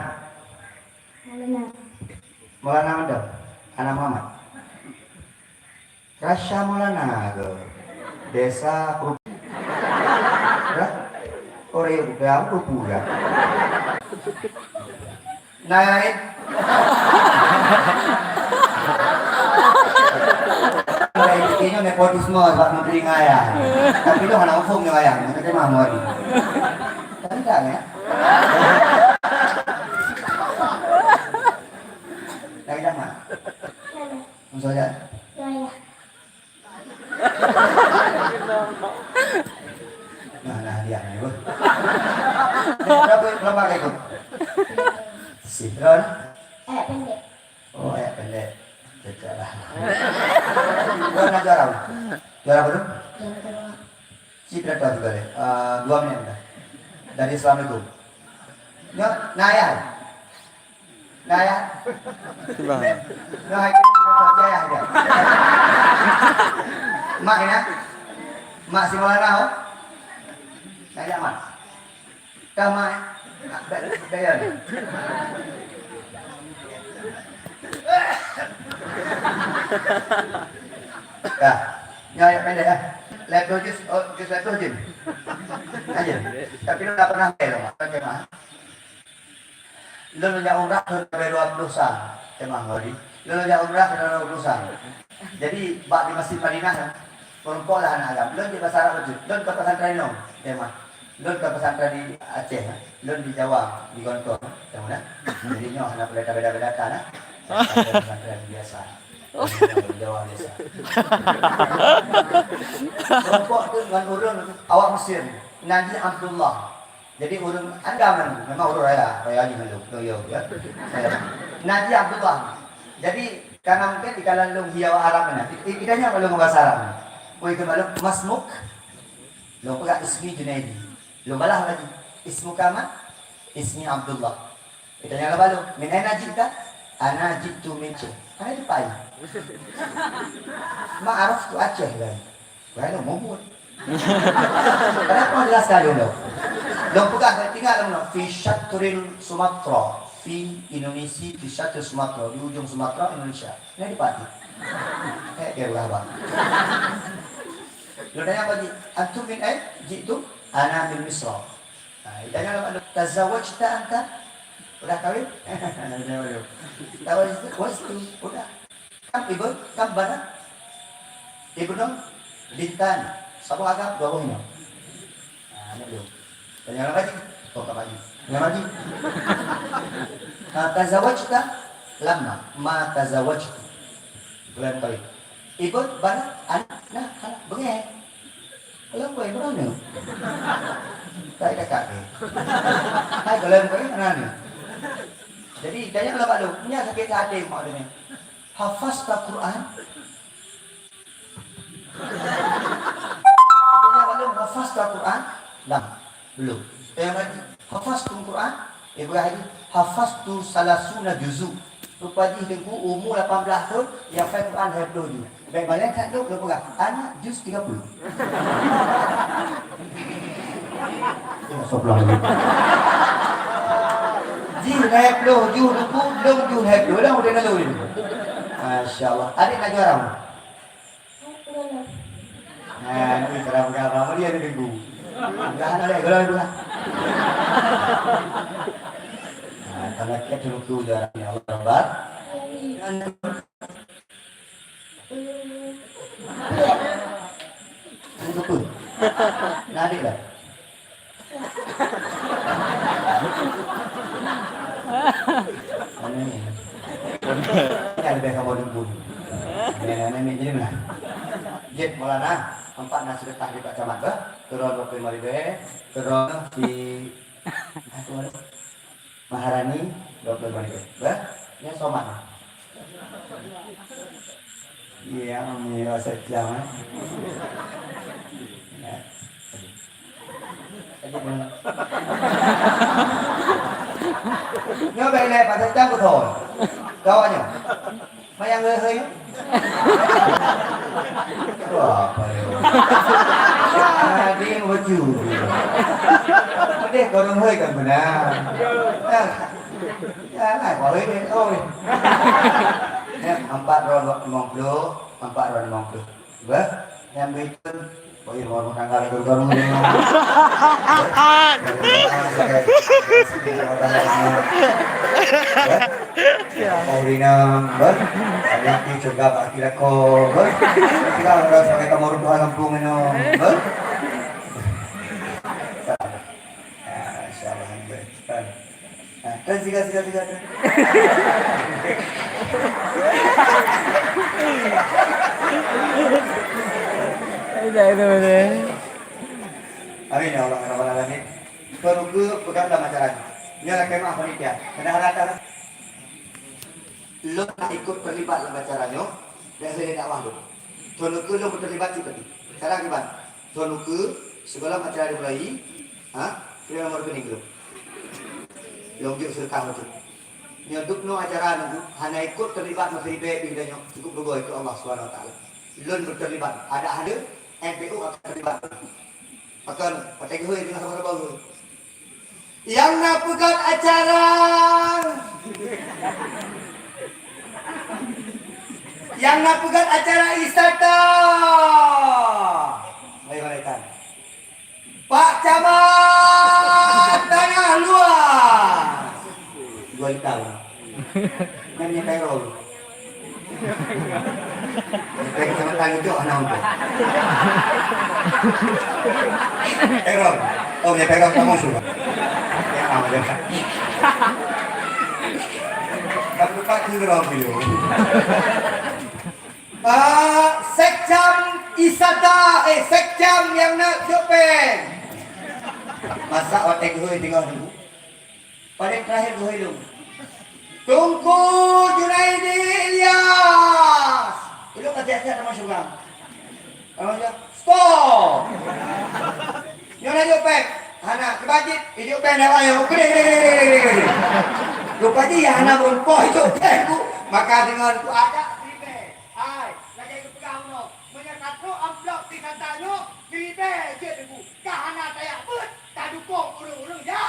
Maulana ada anak Muhammad Rasya Maulana ke desa Korea udah pura naik ini nepotisme Pak Menteri ngaya tapi itu anak umum ngaya itu mah mau tapi enggak ya lagi dah mah maksudnya nah dia nih bu berapa lembaga itu Sidron pendek. Oh pendek Jajarah. Gua nak juara belum? Si berapa juga deh? 2 menit dah. Dari Assalamualaikum. Naya. Nah, itu saya dia. Mak ini, mak si Maulana ho. Saya mak. Kamai. Bayar. Ya, nyaya pendek ya. Leptogis, leptogin. Aja. Tapi lu nggak pernah belok, bagaimana? Lu punya umrah ke 20 emang Hori. Lu punya umrah ke 20 Jadi, bak di Masjid Madinah, kelompok lah anak agam. Lu di pasar Arab, lu ke pesantren no, emang. Lun ke pesantren di Aceh, lun di Jawa, di Gontor, yang mana? Jadi nyoh anak beda-beda kan? Pesantren biasa, di Jawa biasa. Kelompok tu dengan urun awak Mesir, Nabi Abdullah. Jadi urun anda memang urun raya di Melu, ya. Nabi Abdullah. Jadi karena mungkin di kalangan lung hiawa Arab mana, idahnya kalau bahasa Arab. Kau itu malu masmuk, lo pegang ismi Junaidi, lo balah lagi ismu kama, ismi Abdullah. Idahnya apa lo? Min aina jita? Ana jitu min Aceh. Ana itu pai. Ma'aruf tu Aceh kan. Wah lo mumbut. Kenapa mau jelaskan lo? Lo pegang tinggal lo fi syatril Sumatera. Di Indonesia, di satu Sumatera, di ujung Sumatera, Indonesia. Ini di Pati. Kayak berapa? Lo tanya apa? Antum min jitu ana min Misra. Nah, tanya apa? Tazawwajta anta? Udah kawin? Tazawwajta? Wastu? Udah. Kam ibu? Kam banat? Ibu dong? Bintan. Sabu agak bawahnya. Nah, ini dulu. Tanya apa lagi? Oh, apa lagi? Yang lagi? Tazawwajta lama ma tazawwajtu. Bulan kali. Ikut banyak anak bengek. Kalau kau yang mana? Saya kakak. Hai kalau kau yang mana? Jadi tanya kalau Pak Lu, punya sakit hati maknanya. Hafaz Quran. Tanya Pak Lu, hafaz Quran? Lam, belum. Tanya lagi. Hafaz Quran, ibu lagi hafaz tu salasuna juzu. Rupanya dengku umur 18 tahun yang hafaz Quran hafaz juga. Baik balik tak dok berapa? Anak juz 30. Soblong lagi. Ji hafaz ju ruku dong ju hafaz dah udah lalu ini. Masya-Allah. Adik nak juara. Nah, ini kerap-kerap dia dengku. Enggak ada kalau dulu. Nah, kalau kita tunggu darahnya Allah Akbar. Tunggu. Nadi lah. Ini. Ini ada kamu tunggu. Ini jadi mana? Jet Maulana. 4 nasi letah di Pak Camat bah, turun 25.000, turun di Maharani 25.000, bah, ini somat. Iya, ini rasa jaman. Nhớ về này bạn thấy trang của thổi, đâu anh nhỉ? Mấy anh hơi apa ya? Dia baju. Dia còn hơi cần phải nào. Ya, này bỏ lấy đi thôi. Em 450, 450. Bah, yang bikin oh iya mau tanggal itu baru ini. Paulina, ber, ada di juga Pak Kilako, ber. Kita harus pakai kamar doa kampung ini, ber. Insyaallah ber. Nah, tiga. Itu. Amin ya Allah Rabbal Alamin. Baru ke pegang dalam acara ini. Nyala kemah panitia. Kena harapkan lo ikut terlibat dalam acaranya. Dan saya dakwah lo. Tuan ke lo terlibat seperti. Sekarang gimana? Tuan ke sebelum acara dimulai, kira nomor rekening lo. Lo juk serta itu. Nyaduk no acara nunggu hanya ikut terlibat masih baik bidanya cukup berdoa itu Allah Subhanahu Wa Taala. Lo terlibat. Ada MPU akan terlibat. Akan pakai gue dengan sama baru. Yang nak pegang acara, yang nak pegang acara wisata, baik-baikan. Pak Camat Tanah Luar, 2 tahun. Namanya Kairul. Kayak sama tanggung jawab anak. Peron. Oh, ya peron kamu sudah. Ya, apa dia? Kamu lupa kira video. Sekjam isada, sekjam yang nak Jepang. Masak watek gue tinggal dulu. Paling terakhir gue dulu. Tunggu Junaidi Ilyas. Itu kata-kata sama Syukam. Kalau dia stop. Nyona Jepang. Hana kebajit, Jepang dah ayo. Gede. Lupa dia hana berumpoh Jepang ku. Maka dengan ku ada Jepang. Hai, lagi aku pegang no. Menyekat no amplop di katanya Jepang je ku. Kahana saya pun tak dukung urung-urung ya.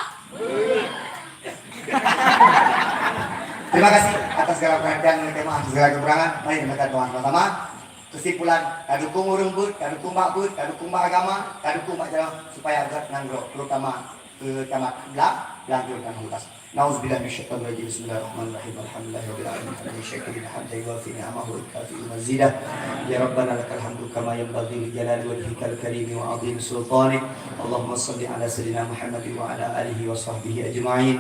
Terima kasih atas segala perhatian dan tema segala kekurangan. Mari kita doa sama-sama. Kesimpulan, kadukung urung bud, kadukung mak bud, kadukung mak agama, kadukung mak jalan supaya agak nanggro, terutama ke camat lanjut dan hutas. Nauzubillah minasyaitonir rajim. Bismillahirrahmanirrahim. Alhamdulillahirabbil alamin. Hamdan syakirin hamdan yuwafi ni'amahu wa yukafi mazidah. Ya Rabbana lakal hamdu kama yanbaghi li jalali wajhikal karim wa 'azimi sultanik. Allahumma shalli ala sayyidina Muhammadin wa ala alihi wa sahbihi ajma'in.